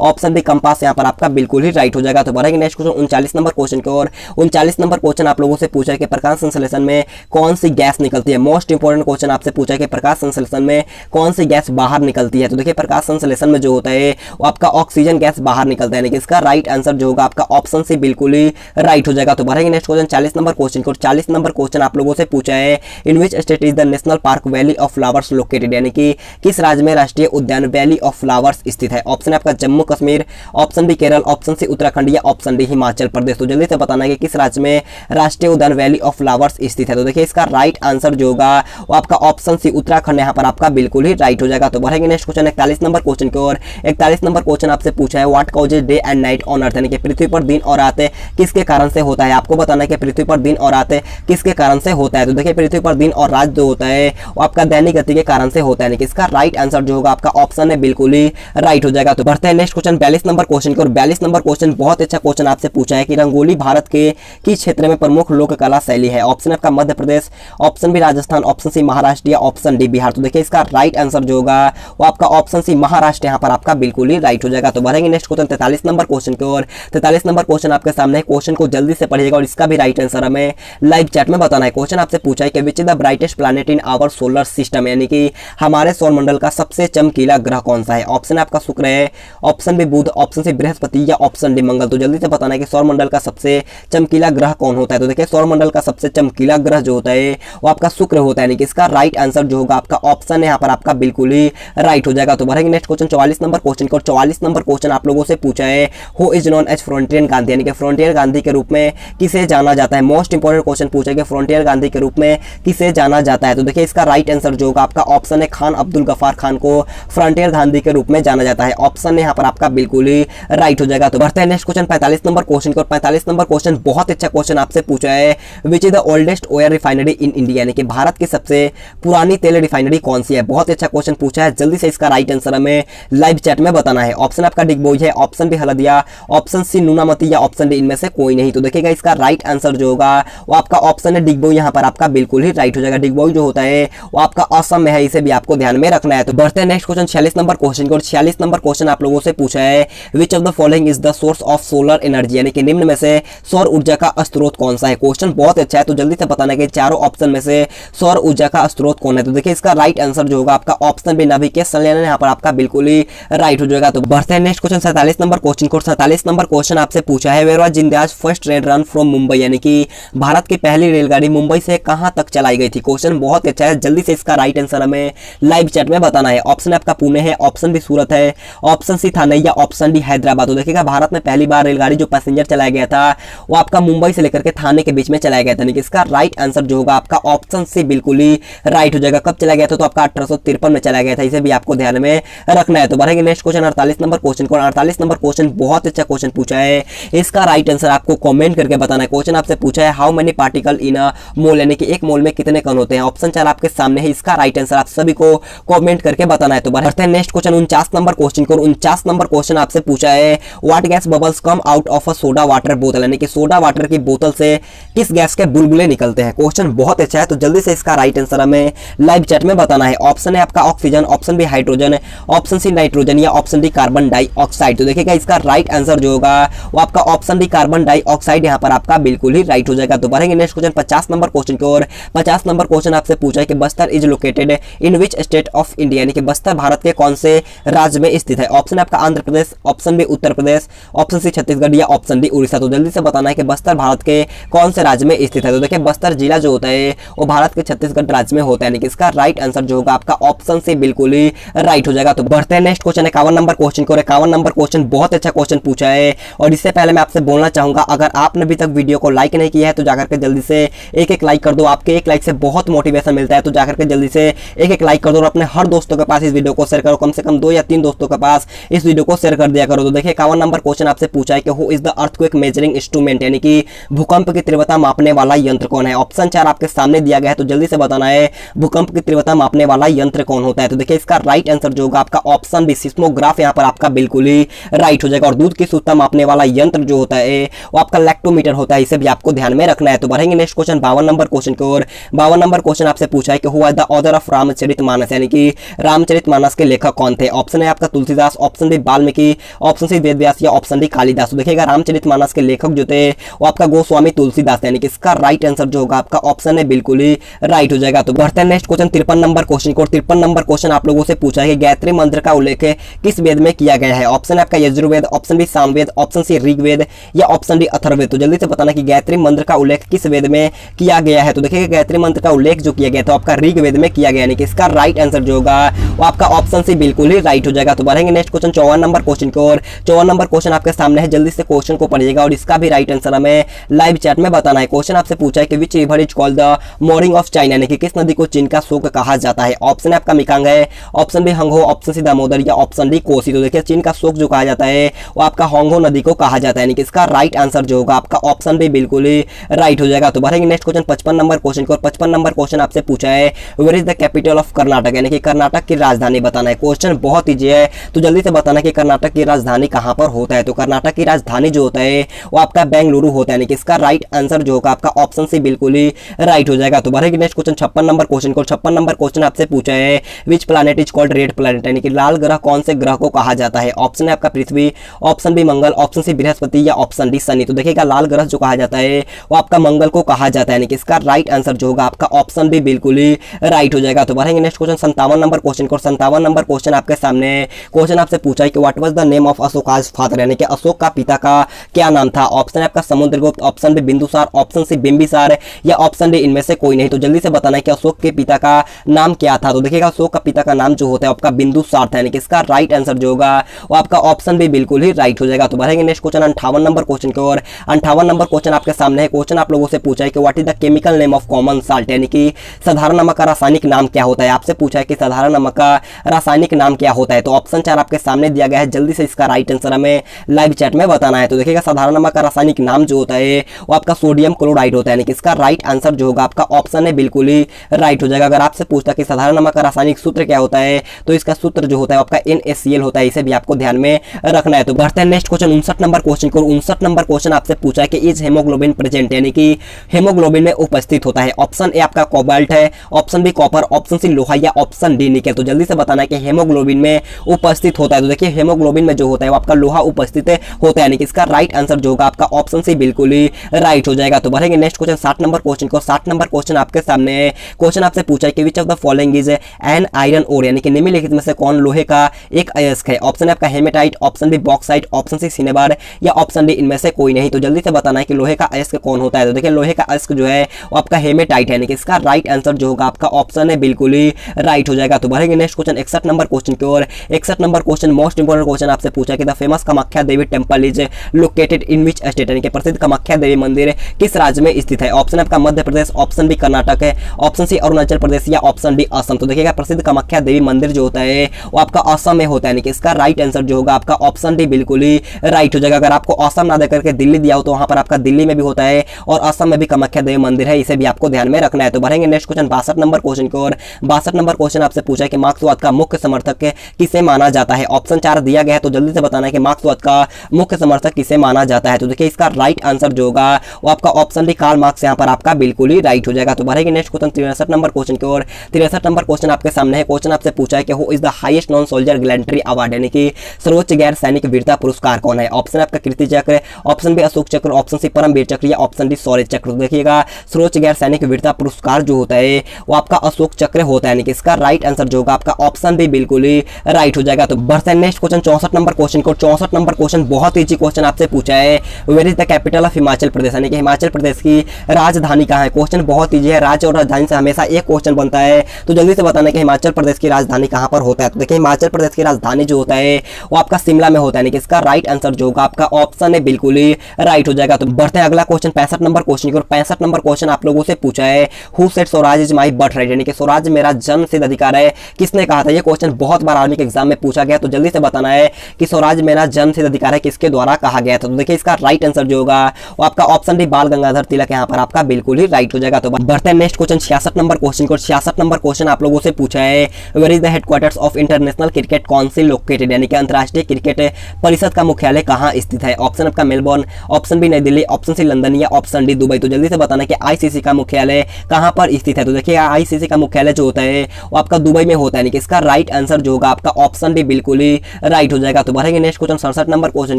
ऑप्शन बी कंपास यहाँ पर आपका बिल्कुल ही राइट हो जाएगा। तो बढ़ेंगे नेक्स्ट क्वेश्चन 39 नंबर क्वेश्चन की ओर। 39 नंबर क्वेश्चन आप लोगों से पूछा है कि प्रकाश संश्लेषण में कौन सी गैस निकलती है। मोस्ट इंपोर्टेंट क्वेश्चन आपसे पूछा है कि प्रकाश संश्लेषण में कौन सी गैस बाहर निकलती है। तो देखिए प्रकाश संश्लेषण में जो होता है वो आपका ऑक्सीजन गैस बाहर निकलता है, यानी कि इसका राइट आंसर जो होगा आपका ऑप्शन सी बिल्कुल ही राइट हो जाएगा। तो बढ़ेंगे नेक्स्ट क्वेश्चन 40 नंबर क्वेश्चन को। 40 नंबर क्वेश्चन आप लोगों से पूछा है in which state is the national park valley of flowers located, यानी कि किस राज्य में राष्ट्रीय उद्यान वैली ऑफ फ्लावर्स स्थित है। ऑप्शन है आपका Jammu Kashmir, option B Kerala, option C Uttarakhand या ऑप्शन डी हिमाचल प्रदेश। तो जल्दी से बताना है कि किस राज्य में राष्ट्रीय उद्यान वैली ऑफ फ्लावर्स स्थित है। तो देखिए इसका राइट आंसर जो होगा वो आपका ऑप्शन सी उत्तराखंड यहाँ पर आपका बिल्कुल ही राइट हो जाएगा। तो बढ़ेंगे नेक्स्ट क्वेश्चन 41 नंबर क्वेश्चन की ओर। 41 नंबर क्वेश्चन आपसे पूछा है what causes day and night on earth, यानी कि पृथ्वी पर दिन और रात किसके कारण से होता है। आपको बताना है कि पृथ्वी पर दिन और रात किसके कारण से होता है। तो देखिए पृथ्वी पर दिन और रात जो होता है वो आपका दैनिक गति के कारण से होता है, यानी कि इसका राइट आंसर जो होगा आपका ऑप्शन है बिल्कुल ही राइट हो जाएगा। तो बढ़ते हैं नेक्स्ट क्वेश्चन 42 नंबर क्वेश्चन की ओर। 42 नंबर क्वेश्चन बहुत अच्छा क्वेश्चन आपसे पूछा है कि रंगोली भारत के किस क्षेत्र में प्रमुख लोक कला शैली है। ऑप्शन आपका Madhya Pradesh, option B Rajasthan, option C Maharashtra या ऑप्शन डी बिहार। तो देखिए इसका राइट आंसर जो होगा वो आपका ऑप्शन सी महाराष्ट्र यहाँ पर आपका बिल्कुल ही राइट हो जाएगा। तो बढ़ेंगे नेक्स्ट क्वेश्चन 43 नंबर क्वेश्चन की ओर। 43 नंबर क्वेश्चन आपके सामने है, क्वेश्चन को जल्दी से पढ़िएगा और इसका भी राइट आंसर हमें लाइव चैट में बताना है। क्वेश्चन आपसे पूछा है कि which is the brightest planet in our solar system, यानी कि हमारे सौर मंडल का सबसे चमकीला ग्रह कौन सा है। ऑप्शन आपका शुक्र है, ऑप्शन बी बुध, ऑप्शन सी बृहस्पति या ऑप्शन डी मंगल। तो जल्दी से बताना है कि सौर मंडल का सबसे चमकीला ग्रह कौन होता है। तो देखिए सौर मंडल का सबसे चमकीला ग्रह जो होता है वो आपका शुक्र होता है, यानी कि इसका राइट आंसर जो होगा आपका ऑप्शन है यहाँ पर आपका बिल्कुल ही राइट हो जाएगा। तो बढ़ेंगे नेक्स्ट क्वेश्चन 44 नंबर क्वेश्चन को। 44 नंबर क्वेश्चन आप लोगों से पूछा है who is known as frontier Gandhi, यानी कि फ्रंटियर गांधी के रूप में किसे जाना जाता है। मोस्ट इंपोर्टेंट क्वेश्चन पूछा है कि फ्रंटियर गांधी के रूप में किसे जाना जाता है। तो देखिए इसका राइट आंसर जो होगा आपका ऑप्शन है खान अब्दुल गफार खान को फ्रंटियर गांधी के रूप में जाना जाता है। ऑप्शन यहाँ पर आपका बिल्कुल ही राइट हो जाएगा। तो बढ़ते हैं नेक्स्ट क्वेश्चन 45 नंबर क्वेश्चन को। 45 नंबर क्वेश्चन बहुत अच्छा क्वेश्चन आपसे पूछा है which is the oldest oil refinery in India, यानी कि भारत की सबसे पुरानी तेल रिफाइनरी कौन सी है। बहुत अच्छा क्वेश्चन पूछा है, जल्दी से इसका राइट आंसर हमें लाइव चैट में बताना है। ऑप्शन आपका डिगबोई है, option B Haldia, option C Noonmati या ऑप्शन डी इनमें से कोई नहीं। तो देखिएगा इसका राइट आंसर जो होगा वो आपका ऑप्शन है डिगबोई यहाँ पर आपका बिल्कुल ही राइट हो जाएगा। डिगबोई जो होता है वो आपका असम में है, इसे भी आपको ध्यान में रखना है। तो बढ़ते हैं नेक्स्ट क्वेश्चन 46 नंबर क्वेश्चन को। 46 नंबर क्वेश्चन आप लोगों से पूछा है विच of the following is the source of solar energy, यानी कि निम्न में से सौर ऊर्जा का स्रोत कौन सा है। क्वेश्चन बहुत अच्छा है, तो जल्दी से बताना कि चारों ऑप्शन में से सौर ऊर्जा का स्रोत कौन है। तो देखिए इसका राइट आंसर जो होगा आपका ऑप्शन बी नाभिकीय संलयन यहाँ पर आपका बिल्कुल ही राइट हो जाएगा। तो बढ़ते हैं नेक्स्ट क्वेश्चन 47 नंबर क्वेश्चन को। 47 नंबर क्वेश्चन आपसे पूछा है where was India's first train run from Mumbai, यानी कि भारत की पहली रेलगाड़ी मुंबई से कहां तक चलाई गई थी। क्वेश्चन बहुत अच्छा है, जल्दी से इसका राइट आंसर हमें लाइव चैट में बताना है। ऑप्शन आपका पुणे है, ऑप्शन बी सूरत है, ऑप्शन सी थाने या ऑप्शन डी हैदराबाद। तो देखिएगा भारत में पहली बार रेलगाड़ी जो पैसेंजर चलाया गया था वो आपका मुंबई से लेकर के थाने के बीच में चलाया गया था, यानी कि इसका राइट आंसर जो होगा आपका ऑप्शन सी बिल्कुल ही राइट हो जाएगा। कब चला गया था, तो आपका 1853 में चला गया था, इसे भी आपको ध्यान में रखना है। तो बढ़ेंगे नेक्स्ट क्वेश्चन 48 नंबर क्वेश्चन को। 48 नंबर क्वेश्चन बहुत अच्छा क्वेश्चन पूछा है, इसका राइट आंसर आपको कमेंट करके बताना है। क्वेश्चन आपसे पूछा है हाउ मेनी पार्टिकल इन अ मोल, यानी कि एक मोल में कितने कण होते हैं। ऑप्शन 4 आपके सामने है, इसका राइट आंसर आप सभी को कमेंट करके बताना है। तो बढ़ते हैं नेक्स्ट क्वेश्चन 49 नंबर क्वेश्चन को। 49 नंबर क्वेश्चन आपसे पूछा है what gas bubbles come out of a soda water बोतल, यानी कि सोडा वाटर की बोतल से किस गैस के बुलबुले निकलते हैं। क्वेश्चन बहुत अच्छा है, तो जल्दी से इसका राइट आंसर हमें लाइव चैट में बताना है। ऑप्शन है आपका oxygen, option B hydrogen, option C nitrogen या ऑप्शन डी कार्बन डाइऑक्साइड। तो देखिएगा इसका राइट आंसर जो होगा वो आपका ऑप्शन डी कार्बन डाइऑक्साइड यहाँ पर आपका बिल्कुल ही राइट हो जाएगा। तो बढ़ेंगे नेक्स्ट क्वेश्चन 50 नंबर क्वेश्चन की ओर। 50 नंबर क्वेश्चन आपसे पूछा है कि Bastar is located in which state of India, यानी कि बस्तर भारत के कौन से राज्य में स्थित है। ऑप्शन आपका Andhra Pradesh, option B Uttar Pradesh, option C Chhattisgarh या ऑप्शन डी उड़ीसा। तो जल्दी से बताना है कि बस्तर भारत के कौन से राज्य में स्थित है। तो देखिए बस्तर जिला जो होता है वो भारत के छत्तीसगढ़ राज्य में होता है, यानी कि इसका राइट आंसर जो होगा आपका ऑप्शन से बिल्कुल ही राइट हो जाएगा। तो बढ़ते हैं नेक्स्ट क्वेश्चन 51 नंबर क्वेश्चन को। 51 नंबर क्वेश्चन बहुत अच्छा क्वेश्चन पूछा है, और इससे पहले मैं आपसे बोलना चाहूंगा अगर आपने अभी तक वीडियो को लाइक नहीं किया है तो जाकर के जल्दी से एक लाइक कर दो। आपके एक लाइक से बहुत मोटिवेशन मिलता है, तो जाकर के जल्दी से एक लाइक कर दो और अपने हर दोस्तों के पास इस वीडियो को शेयर करो। कम से कम 2 या 3 दोस्तों के पास इस वीडियो को शेयर कर दिया करो। तो देखिए 51 नंबर क्वेश्चन आपसे पूछा है कि who is the earthquake measuring instrument, यानी कि भूकंप की तीव्रता मापने वाला यंत्र कौन है। ऑप्शन 4 आपके सामने दिया गया है, तो जल्दी से बताना है भूकंप की तीव्रता मापने वाला यंत्र कौन होता है। तो देखिए इसका राइट आंसर जो होगा आपका ऑप्शन बी सिस्मोग्राफ यहाँ पर आपका बिल्कुल ही राइट हो जाएगा। और दूध की शुद्धता मापने वाला यंत्र जो होता है वो आपका लैक्टोमीटर होता है, इसे भी आपको ध्यान में रखना है। तो बढ़ेंगे नेक्स्ट क्वेश्चन 52 नंबर क्वेश्चन की ओर। 52 नंबर क्वेश्चन आपसे पूछा है कि who was the author of Ramcharitmanas, यानी कि रामचरितमानस के लेखक कौन थे। ऑप्शन है आपका Tulsidas, option option B Valmiki, option C Ved Vyas या ऑप्शन डी कालिदास। तो देखिएगा रामचरितमानस के लेखक जो थे वो आपका गोस्वामी तुलसीदास, यानी कि इसका राइट आंसर जो होगा आपका ऑप्शन है बिल्कुल ही राइट हो जाएगा। तो बढ़ते हैं नेक्स्ट क्वेश्चन 53 नंबर क्वेश्चन को। 53 नंबर क्वेश्चन आप लोगों से पूछा है कि गायत्री मंत्र का उल्लेख किस वेद में किया गया है। ऑप्शन है आपका Yajurveda, option B Samaveda, option C Rigveda या ऑप्शन डी अथर्ववेद। तो जल्दी से बताना कि गायत्री मंत्र का उल्लेख किस वेद में किया गया है। तो देखिए गायत्री मंत्र का उल्लेख जो किया गया तो आपका ऋग्वेद में किया गया, यानी कि इसका राइट आंसर जो होगा वो आपका ऑप्शन सी बिल्कुल ही राइट हो जाएगा। तो बढ़ेंगे नेक्स्ट क्वेश्चन 54 नंबर क्वेश्चन की ओर। 54 नंबर क्वेश्चन आपके सामने है, जल्दी से क्वेश्चन को पढ़िएगा और इसका भी राइट आंसर हमें लाइव चैट में बताना है। क्वेश्चन आपसे पूछा है कि which river is called the mooring of China, यानी कि किस नदी को चीन का शोक कहा जाता है। ऑप्शन है आपका मिकांग है, option B Hwang Ho, option C Damodar या ऑप्शन डी कोसी। तो देखिए चीन का शोक जो कहा जाता है वो आपका होंगहो नदी को कहा जाता है, यानी कि इसका राइट आंसर जो होगा आपका ऑप्शन बी बिल्कुल ही राइट हो जाएगा। तो बढ़ेंगे नेक्स्ट क्वेश्चन 55 नंबर क्वेश्चन को। 55 नंबर क्वेश्चन आपसे पूछा है where is the capital of Karnataka, यानी कि कर्नाटक की राजधानी बताना है। क्वेश्चन बहुत ईजी है, तो जल्दी से बताना कि कर्नाटक की राजधानी कहां पर होता है। तो कर्नाटक की राजधानी जो होता है वो आपका बेंगलुरु होता है, यानी कि इसका राइट आंसर जो होगा आपका ऑप्शन सी बिल्कुल ही राइट हो जाएगा। तो बढ़ेगी नेक्स्ट क्वेश्चन 56 नंबर क्वेश्चन को। 56 नंबर क्वेश्चन आपसे पूछा है which planet is called red planet, यानी कि लाल ग्रह कौन से ग्रह को कहा जाता है। ऑप्शन है आपका पृथ्वी, ऑप्शन बी मंगल, ऑप्शन सी बृहस्पति या ऑप्शन डी शनि। तो देखिएगा लाल ग्रह जो कहा जाता है वो आपका मंगल को कहा जाता है, यानी कि इसका राइट आंसर जो होगा आपका ऑप्शन बी बिल्कुल ही राइट हो जाएगा। तो बढ़ेंगे नेक्स्ट क्वेश्चन 57 नंबर क्वेश्चन को। 57 नंबर क्वेश्चन आपके सामने क्वेश्चन आपसे पूछा है कि what was the name of Ashoka's father, यानी कि अशोक का पिता का क्या नाम था। ऑप्शन है आपका Samudragupta, option B Bindusara, option C Bimbisara या ऑप्शन डी इनमें से कोई नहीं। तो जल्दी से बताना है कि अशोक के पिता का नाम क्या था। तो देखिएगा अशोक का पिता का नाम जो होता है आपका बिंदुसार था, यानी कि इसका राइट आंसर जो होगा वो आपका ऑप्शन बी बिल्कुल ही राइट हो जाएगा। तो बढ़ेंगे नेक्स्ट क्वेश्चन 58 नंबर क्वेश्चन की ओर। 58 नंबर क्वेश्चन आपके सामने है। क्वेश्चन आप लोगों से पूछा है कि what is the chemical name of common salt, यानी कि साधारण नमक का रासायनिक नाम क्या होता है। आपसे पूछा है कि साधारण नमक का रासायनिक नाम क्या होता है। तो ऑप्शन 4 आपके सामने दिया गया है, जल्दी से इसका राइट आंसर हमें लाइव चैट में बताना है। तो देखिएगा साधारण नमक का रासायनिक नाम जो होता है वो आपका सोडियम क्लोराइड होता है, यानी कि इसका राइट आंसर जो होगा आपका ऑप्शन है बिल्कुल ही राइट हो जाएगा। अगर आपसे पूछता कि साधारण नमक का रासायनिक सूत्र क्या होता है तो इसका सूत्र जो होता है आपका NaCl होता है, इसे भी आपको ध्यान में रखना है। तो बढ़ते हैं नेक्स्ट क्वेश्चन 59 नंबर क्वेश्चन को। 59 नंबर क्वेश्चन आपसे पूछा है कि इज हेमोग्लोबिन प्रेजेंट, यानी कि हेमोग्लोबिन में उपस्थित होता है। ऑप्शन ए आपका कोबाल्ट है, option B copper, option C लोहा या ऑप्शन डी निकल। तो जल्दी से बताना है कि हेमोग्लोबिन में उपस्थित होता है। तो देखिए हेमोग्लोबिन में जो होता है वो आपका लोहा उपस्थित होता है, यानी कि इसका राइट आंसर जो होगा आपका ऑप्शन सी बिल्कुल ही राइट हो जाएगा। तो बढ़ेंगे नेक्स्ट क्वेश्चन 60 नंबर क्वेश्चन को। 60 नंबर क्वेश्चन आपके सामने है। क्वेश्चन आपसे पूछा है कि which of the following is an iron ore, यानी कि निम्नलिखित में से कौन लोहे का एक अयस्क है। ऑप्शन है आपका hematite, option B bauxite, option C cinnabar या ऑप्शन डी इनमें से कोई नहीं। तो जल्दी से बताना है कि लोहे का अयस्क कौन होता है। तो देखिए लोहे का अयस्क जो है वो आपका हेमेटाइट है, यानी कि इसका राइट आंसर जो होगा आपका ऑप्शन है बिल्कुल ही राइट हो जाएगा। तो बढ़ेंगे नेक्स्ट क्वेश्चन 61 नंबर क्वेश्चन की ओर। 61 number question most important question आपसे पूछा कि the famous Kamakhya Devi temple is located in which state, यानी कि प्रसिद्ध कामाख्या देवी मंदिर किस राज्य में स्थित है। ऑप्शन आपका मध्य प्रदेश, ऑप्शन बी कर्नाटक है, ऑप्शन सी अरुणाचल प्रदेश या ऑप्शन डी असम। तो देखिएगा प्रसिद्ध कामाख्या देवी मंदिर जो होता है वो आपका असम में होता है, यानी कि इसका राइट आंसर जो होगा आपका ऑप्शन डी बिल्कुल ही राइट हो जाएगा। अगर आपको असम ना देकर के दिल्ली दिया हो तो वहां पर आपका दिल्ली में भी होता है और असम में भी कामाख्या देवी मंदिर है, इसे भी आपको ध्यान में रखना है। तो बढ़ेंगे नेक्स्ट क्वेश्चन 62 नंबर क्वेश्चन की ओर। 62 नंबर क्वेश्चन आपसे पूछा है कि मार्क्सवाद का मुख्य समर्थक किसे माना जाता है। ऑप्शन 4 दिया गया है, तो जल्दी से बताना है कि मार्क्सवाद का मुख्य समर्थक किसे माना जाता है। तो देखिए इसका राइट आंसर जो होगा वो आपका ऑप्शन डी कार्ल मार्क्स यहाँ पर आपका बिल्कुल ही राइट हो जाएगा। तो बढ़ेंगे नेक्स्ट क्वेश्चन 63 नंबर क्वेश्चन की ओर। 63 नंबर क्वेश्चन आपके सामने है। क्वेश्चन आपसे पूछा है कि who is the highest non soldier gallantry award, यानी कि सर्वोच्च गैर सैनिक वीरता पुरस्कार कौन है। ऑप्शन आपका कीर्ति चक्र, ऑप्शन बी अशोक चक्र, ऑप्शन सी परमवीर चक्र या ऑप्शन डी शौर्य चक्र। तो देखिएगा सर्वोच्च गैर सैनिक वीरता पुरस्कार जो होता है वो आपका अशोक चक्र होता है, यानी कि इसका राइट आंसर जो होगा आपका ऑप्शन बी बिल्कुल ही राइट हो जाएगा। तो बढ़ते हैं नेक्स्ट क्वेश्चन 64 नंबर क्वेश्चन को। 64 नंबर क्वेश्चन बहुत ईजी क्वेश्चन आपसे पूछा है where is the capital of Himachal Pradesh, यानी कि हिमाचल प्रदेश की राजधानी कहाँ है। क्वेश्चन बहुत ईजी है, राज्य और राजधानी से हमेशा एक क्वेश्चन बनता है, तो जल्दी से बताना कि हिमाचल प्रदेश की राजधानी कहाँ पर होता है। तो देखिए हिमाचल प्रदेश की राजधानी जो होता है वो आपका शिमला में होता है, यानी कि इसका राइट आंसर जो होगा आपका ऑप्शन है बिल्कुल ही राइट हो जाएगा। तो बढ़ते हैं अगला क्वेश्चन 65 नंबर क्वेश्चन की। और 65 नंबर क्वेश्चन आप लोगों से पूछा है who said Swaraj is my birth right, यानी कि स्वराज मेरा जन्म सिद्ध अधिकार है, किसने कहा था। ये क्वेश्चन बहुत बार आर्मी के एग्जाम में पूछा गया, तो जल्दी से बताना है कि स्वराज मेरा जन्म सिद्ध अधिकार है किसके द्वारा कहा गया था। तो देखिए इसका राइट आंसर जो होगा वो आपका ऑप्शन डी बाल गंगाधर तिलक यहाँ पर आपका बिल्कुल ही राइट हो जाएगा। तो बढ़ते हैं नेक्स्ट क्वेश्चन 66 नंबर क्वेश्चन को। 66 नंबर क्वेश्चन आप लोगों से पूछा है where is the headquarters of International Cricket Council located, यानी कि अंतरराष्ट्रीय क्रिकेट परिषद का मुख्यालय कहाँ स्थित है। ऑप्शन आपका मेलबोर्न, ऑप्शन बी नई दिल्ली, ऑप्शन सी लंदन या ऑप्शन डी दुबई। तो जल्दी से बताना कि आईसीसी का मुख्यालय कहाँ पर स्थित है। तो देखिए आईसीसी का मुख्यालय जो होता है वो आपका दुबई में होता है, यानी कि इसका राइट आंसर जो होगा आपका ऑप्शन डी बिल्कुल ही बिल्कुल ही राइट हो जाएगा। तो बढ़ेंगे नेक्स्ट क्वेश्चन 67 नंबर क्वेश्चन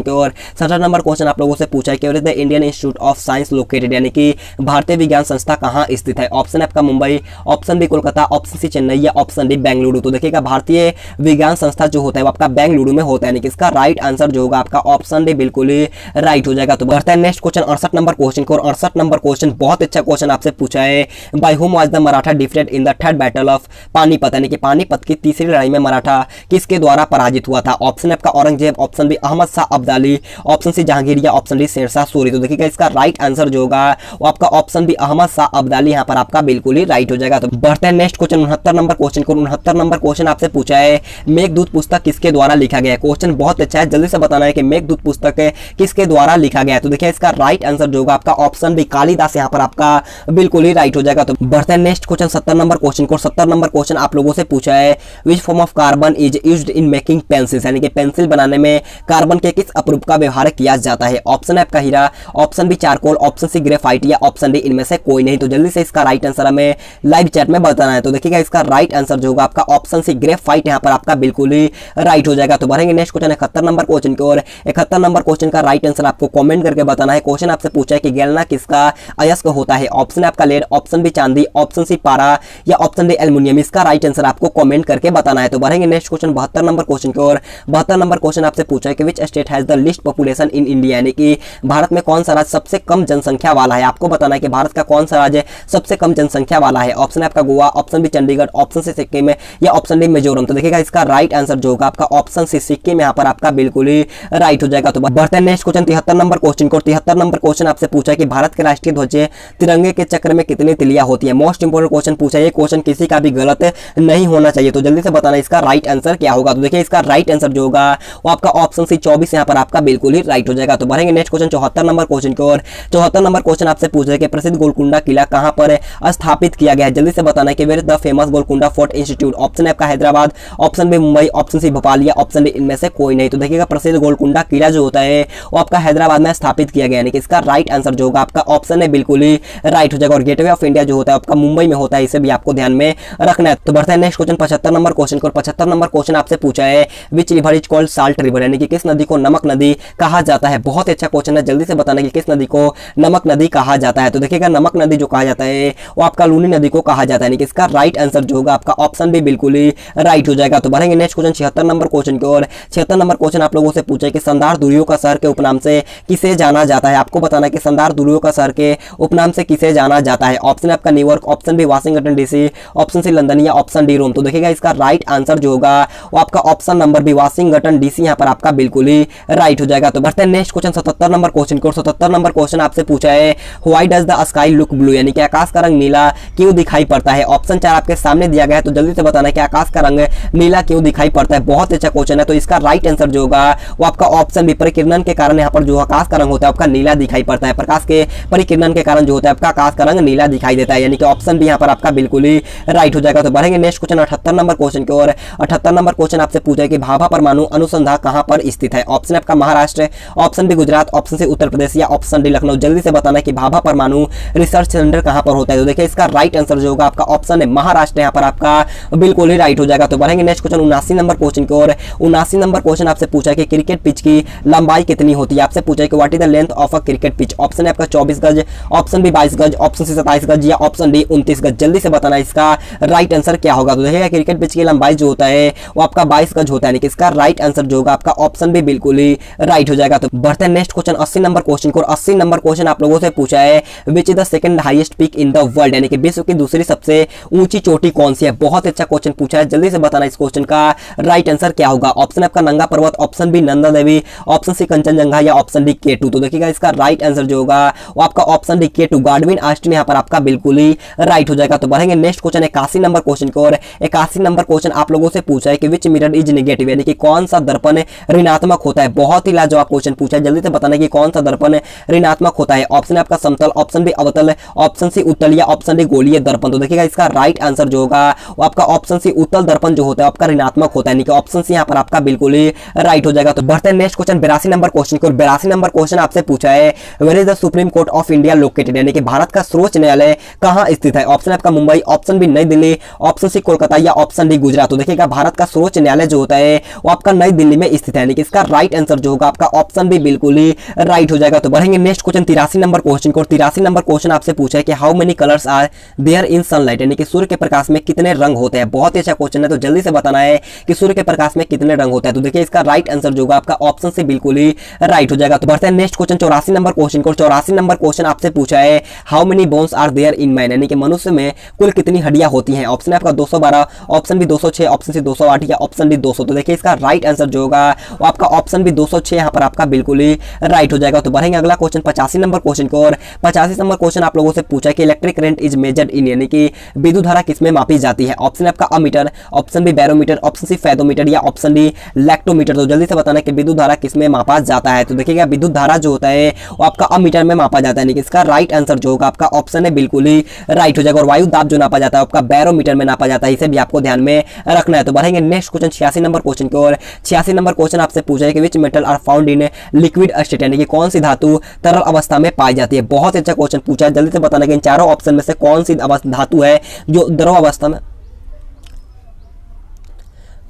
की ओर। 67 नंबर क्वेश्चन आप लोगों से पूछा है कि the Indian institute of science located, यानी कि भारतीय विज्ञान संस्था कहाँ स्थित है। ऑप्शन आपका Mumbai, option B Kolkata, option C Chennai या ऑप्शन डी बेंगलुरु। तो देखिएगा भारतीय विज्ञान संस्था जो होता है वो आपका बेंगलुरु में होता है, यानी कि इसका राइट आंसर जो होगा आपका ऑप्शन डी बिल्कुल ही राइट हो जाएगा। तो बढ़ता है नेक्स्ट क्वेश्चन 68 नंबर क्वेश्चन को। 68 नंबर क्वेश्चन बहुत अच्छा क्वेश्चन आपसे पूछा है, by whom was the Maratha defeated in the third battle of Panipat, यानी कि पानीपत की तीसरी लड़ाई में मराठा किसके द्वारा पराजित हुआ था। ऑप्शन आपका Aurangzeb, option B Ahmad Shah Abdali, option C Jahangir या ऑप्शन डी शेरशाह सूरी। तो देखिएगा इसका राइट आंसर जो होगा वो आपका ऑप्शन बी अहमद शाह अब्दाली यहाँ पर आपका बिल्कुल ही राइट हो जाएगा। तो बढ़ते हैं नेक्स्ट क्वेश्चन 69 नंबर क्वेश्चन को। 69 नंबर क्वेश्चन आपसे पूछा है मेघदूत पुस्तक किसके द्वारा लिखा गया है। क्वेश्चन बहुत अच्छा है, जल्दी से बताना है कि मेघदूत पुस्तक किसके द्वारा लिखा गया है। तो देखिए इसका राइट आंसर जो होगा आपका ऑप्शन बी कालिदास यहाँ पर आपका बिल्कुल ही राइट हो जाएगा। तो बढ़ते हैं नेक्स्ट क्वेश्चन 70 नंबर क्वेश्चन को। 70 नंबर क्वेश्चन आप लोगों से पूछा है which form of carbon is used in making pencils, यानी कि पेंसिल बनाने में कार्बन के किस अपरूप का व्यवहार किया जाता है। ऑप्शन है आपका हीरा, option B charcoal, option C graphite या ऑप्शन डी इनमें से कोई नहीं। तो जल्दी से इसका राइट आंसर हमें लाइव चैट में बताना है। तो देखिएगा इसका राइट आंसर जो होगा आपका ऑप्शन सी ग्रेफाइट यहाँ पर आपका बिल्कुल ही राइट हो जाएगा। तो बढ़ेंगे नेक्स्ट क्वेश्चन 71 नंबर क्वेश्चन की ओर। 71 नंबर क्वेश्चन का राइट आंसर आपको कमेंट करके बताना है। क्वेश्चन आपसे पूछा है कि गैलना किसका अयस्क होता है। ऑप्शन है आपका लेड, ऑप्शन बी चांदी, ऑप्शन सी पारा या ऑप्शन डी एल्युमिनियम। इसका राइट आंसर आपको कमेंट करके बताना है। तो बढ़ेंगे नेक्स्ट क्वेश्चन 72 नंबर क्वेश्चन की ओर। 72 नंबर क्वेश्चन आपसे पूछा है कि which state has the list population in India, यानी कि भारत में कौन सा राज्य सबसे कम जनसंख्या वाला है। आपको बताना है कि भारत का कौन सा राज्य सबसे कम जनसंख्या वाला है। ऑप्शन है आपका Goa, option B Chandigarh, option C Sikkim या ऑप्शन डी मिजोरम। तो देखिएगा इसका राइट आंसर जो होगा आपका ऑप्शन सी सिक्किम यहाँ पर आपका बिल्कुल ही राइट हो जाएगा। तो बढ़ते हैं नेक्स्ट क्वेश्चन 73 नंबर क्वेश्चन को। 73 नंबर क्वेश्चन आपसे पूछा है कि भारत के राष्ट्रीय ध्वज तिरंगे के चक्र में कितनी तिलियां होती है। मोस्ट इंपोर्टेंट क्वेश्चन पूछा है, ये क्वेश्चन किसी का भी गलत नहीं होना चाहिए। तो जल्दी से बताना इसका राइट आंसर क्या होगा। तो देखिए इसका राइट आंसर जो होगा वो आपका ऑप्शन सी 24 यहाँ पर आपका बिल्कुल ही राइट हो जाएगा। तो बढ़ेंगे नेक्स्ट क्वेश्चन 74 नंबर क्वेश्चन की ओर। 74 नंबर क्वेश्चन आपसे पूछा है कि प्रसिद्ध गोलकुंडा किला कहां पर स्थापित किया गया है। जल्दी से बताना है कि where is the famous Golconda fort institute. Option है आपका Hyderabad, option B Mumbai, option C Bhopal या ऑप्शन डी इनमें से कोई नहीं। तो देखिएगा प्रसिद्ध गोलकुंडा किला जो होता है वो आपका हैदराबाद में स्थापित किया गया, यानी कि इसका राइट आंसर जो होगा आपका ऑप्शन है बिल्कुल ही राइट हो जाएगा। और गेटवे ऑफ इंडिया जो होता है आपका मुंबई में होता है, इसे भी आपको ध्यान में रखना है। तो बढ़ते हैं नेक्स्ट क्वेश्चन 75 नंबर क्वेश्चन को। 75 नंबर क्वेश्चन आपसे पूछा है which river is called salt river, यानी कि किस नदी को नमक नदी कहा जाता है। बहुत अच्छा क्वेश्चन है, जल्दी से बताना कि किस नदी को नमक नदी कहा जाता है। तो देखिएगा नमक नदी जो कहा जाता है वो आपका लूनी नदी को कहा जाता है, यानी कि इसका राइट आंसर जो होगा आपका ऑप्शन भी बिल्कुल ही राइट हो जाएगा। तो बढ़ेंगे नेक्स्ट क्वेश्चन 76 नंबर क्वेश्चन की ओर। 76 नंबर क्वेश्चन आप लोगों से पूछा है कि शानदार दूरियों का शहर के उपनाम से किसे जाना जाता है। आपको बताना है कि शानदार दूरियों का शहर के उपनाम से किसे जाना जाता है। ऑप्शन आपका New York, option B Washington DC, option C London या ऑप्शन डी रोम। तो देखिएगा इसका राइट आंसर जो होगा वो आपका option number B Washington DC यहाँ पर आपका बिल्कुल ही राइट हो जाएगा। तो बढ़ते हैं नेक्स्ट क्वेश्चन 77 नंबर क्वेश्चन को। 77 नंबर क्वेश्चन आपसे पूछा है why does the sky look blue, यानी कि आकाश का रंग नीला क्यों दिखाई पड़ता है। ऑप्शन 4 आपके सामने दिया गया है, तो जल्दी से बताना है कि आकाश का रंग नीला क्यों दिखाई पड़ता है। बहुत अच्छा क्वेश्चन है। तो इसका राइट आंसर जो होगा वो आपका ऑप्शन बी परिकिरण के कारण यहाँ पर जो आकाश का रंग होता है आपका नीला दिखाई पड़ता है। प्रकाश के परिकिरण के कारण जो होता है आपका आकाश का रंग नीला दिखाई देता है, यानी कि ऑप्शन बी यहाँ पर आपका बिल्कुल ही राइट हो जाएगा। तो बढ़ेंगे नेक्स्ट क्वेश्चन 78 नंबर क्वेश्चन की ओर। 78 नंबर क्वेश्चन आपसे पूछा है कि भाभा परमाणु अनुसंधान कहां पर स्थित है। ऑप्शन आपका Maharashtra, option B Gujarat, option C Uttar Pradesh या ऑप्शन डी लखनऊ। जल्दी से बताना है कि भाभा परमाणु रिसर्च सेंटर कहां पर होता है। तो देखिए इसका राइट आंसर जो होगा आपका ऑप्शन है महाराष्ट्र यहाँ पर आपका बिल्कुल ही राइट हो जाएगा। तो बढ़ेंगे नेक्स्ट क्वेश्चन 79 नंबर क्वेश्चन की ओर। 79 नंबर क्वेश्चन आपसे पूछा है कि क्रिकेट पिच की लंबाई कितनी होती है। आपसे पूछा है कि what is the length of a cricket pitch. Option है आपका 24 गज, ऑप्शन बी 22 गज, ऑप्शन सी 27 गज या ऑप्शन डी 29 गज। जल्दी से बताना इसका राइट आंसर क्या होगा। तो देखिएगा क्रिकेट पिच की लंबाई जो होता है वो आपका 22 गज होता है, यानी कि इसका राइट आंसर जो होगा आपका ऑप्शन भी बिल्कुल ही राइट हो जाएगा। तो बढ़ते हैं नेक्स्ट क्वेश्चन 80 नंबर क्वेश्चन को। 80 नंबर क्वेश्चन आप लोगों से पूछा है which is the second highest peak in the world, यानी कि विश्व की दूसरी सबसे ऊंची चोटी कौन सी है। बहुत अच्छा क्वेश्चन पूछा है, जल्दी से बताना इस क्वेश्चन का राइट आंसर क्या होगा। ऑप्शन आपका नंगा पर्वत, option B Nanda Devi, option C Kanchenjunga या ऑप्शन डी K2। तो देखिएगा इसका राइट आंसर जो होगा वो आपका option D K2 Godwin Austen यहाँ पर आपका बिल्कुल ही राइट हो जाएगा। तो बढ़ेंगे नेक्स्ट क्वेश्चन 81 नंबर क्वेश्चन की ओर। 81 नंबर क्वेश्चन आप लोगों से पूछा है कि विच मिरर इज नेगेटिव, यानी कि कौन सा दर्पण ऋणात्मक होता है। बहुत ही लाजवाब क्वेश्चन पूछा है, जल्दी से बताना कि कौन सा दर्पण ऋणात्मक होता है। ऑप्शन आपका समतल, ऑप्शन बी अवतल, ऑप्शन सी उत्तल या ऑप्शन डी गोलीय दर्पण। तो देखिएगा इसका राइट आंसर जो होगा वो आपका ऑप्शन सी उत्तल दर्पण जो होता है आपका ऋणात्मक होता है, यानी कि ऑप्शन सी यहाँ पर आपका बिल्कुल ही राइट हो जाएगा। तो बढ़ते हैं नेक्स्ट क्वेश्चन 82 नंबर क्वेश्चन को। 82 नंबर क्वेश्चन आपसे पूछा है where is the Supreme Court of India located, यानी कि भारत का सर्वोच्च न्यायालय कहां स्थित है। ऑप्शन आपका मुंबई, ऑप्शन बी नई दिल्ली, ऑप्शन सी कोलकाता या ऑप्शन डी गुजरात। तो देखिएगा भारत का सर्वोच्च न्यायालय जो होता है है वो आपका नई दिल्ली में स्थित है, यानी कि इसका राइट आंसर जो होगा आपका ऑप्शन भी बिल्कुल ही राइट हो जाएगा। तो बढ़ेंगे नेक्स्ट क्वेश्चन 83 नंबर क्वेश्चन को। 83 नंबर क्वेश्चन आपसे पूछा है कि how many colours are there in sunlight, यानी कि सूर्य के प्रकाश में कितने रंग होते हैं। बहुत ही अच्छा क्वेश्चन है, तो जल्दी से बताना है कि सूर्य के प्रकाश में कितने रंग होते हैं। तो देखिए इसका राइट आंसर जो होगा आपका ऑप्शन से बिल्कुल ही राइट हो जाएगा। तो बढ़ते हैं नेक्स्ट क्वेश्चन 84 नंबर क्वेश्चन को। 84 नंबर क्वेश्चन आपसे पूछा है how many bones are there in man, यानी कि मनुष्य में कुल कितनी हड्डियां होती हैं। ऑप्शन है आपका 212, ऑप्शन भी 206, ऑप्शन सी 208 या ऑप्शन डी 200। तो देखिए इसका राइट आंसर जो होगा वो आपका ऑप्शन भी 206 यहाँ पर आपका बिल्कुल ही राइट हो जाएगा। तो बढ़ेंगे अगला क्वेश्चन 85 नंबर क्वेश्चन को। और 85 नंबर क्वेश्चन आप लोगों से पूछा कि electric current is measured in, यानी कि विद्युत धारा किसमें मापी जाती है। ऑप्शन है आपका ammeter, option B barometer, option C fathometer या ऑप्शन डी लैक्टोमीटर। तो जल्दी से बताना कि विद्युत धारा किसमें मापा जाता है। तो देखिएगा विद्युत धारा जो होता है वो आपका अमीटर में मापा जाता है, यानी कि इसका राइट आंसर जो होगा आपका ऑप्शन है बिल्कुल ही राइट हो जाएगा। और वायु दाब जो नापा जाता है आपका बैरोमीटर में नापा जाता है, इसे भी आपको ध्यान में रखना है। तो बढ़ेंगे नेक्स्ट क्वेश्चन 86 नंबर क्वेश्चन की ओर। 86 नंबर क्वेश्चन आपसे पूछा है कि which metal are found in liquid state, यानी कि कौन सी धातु तरल अवस्था में पाई जाती है। बहुत अच्छा क्वेश्चन पूछा है, जल्दी से बताना कि इन चारों ऑप्शन में से कौन सी धातु है जो द्रव अवस्था में।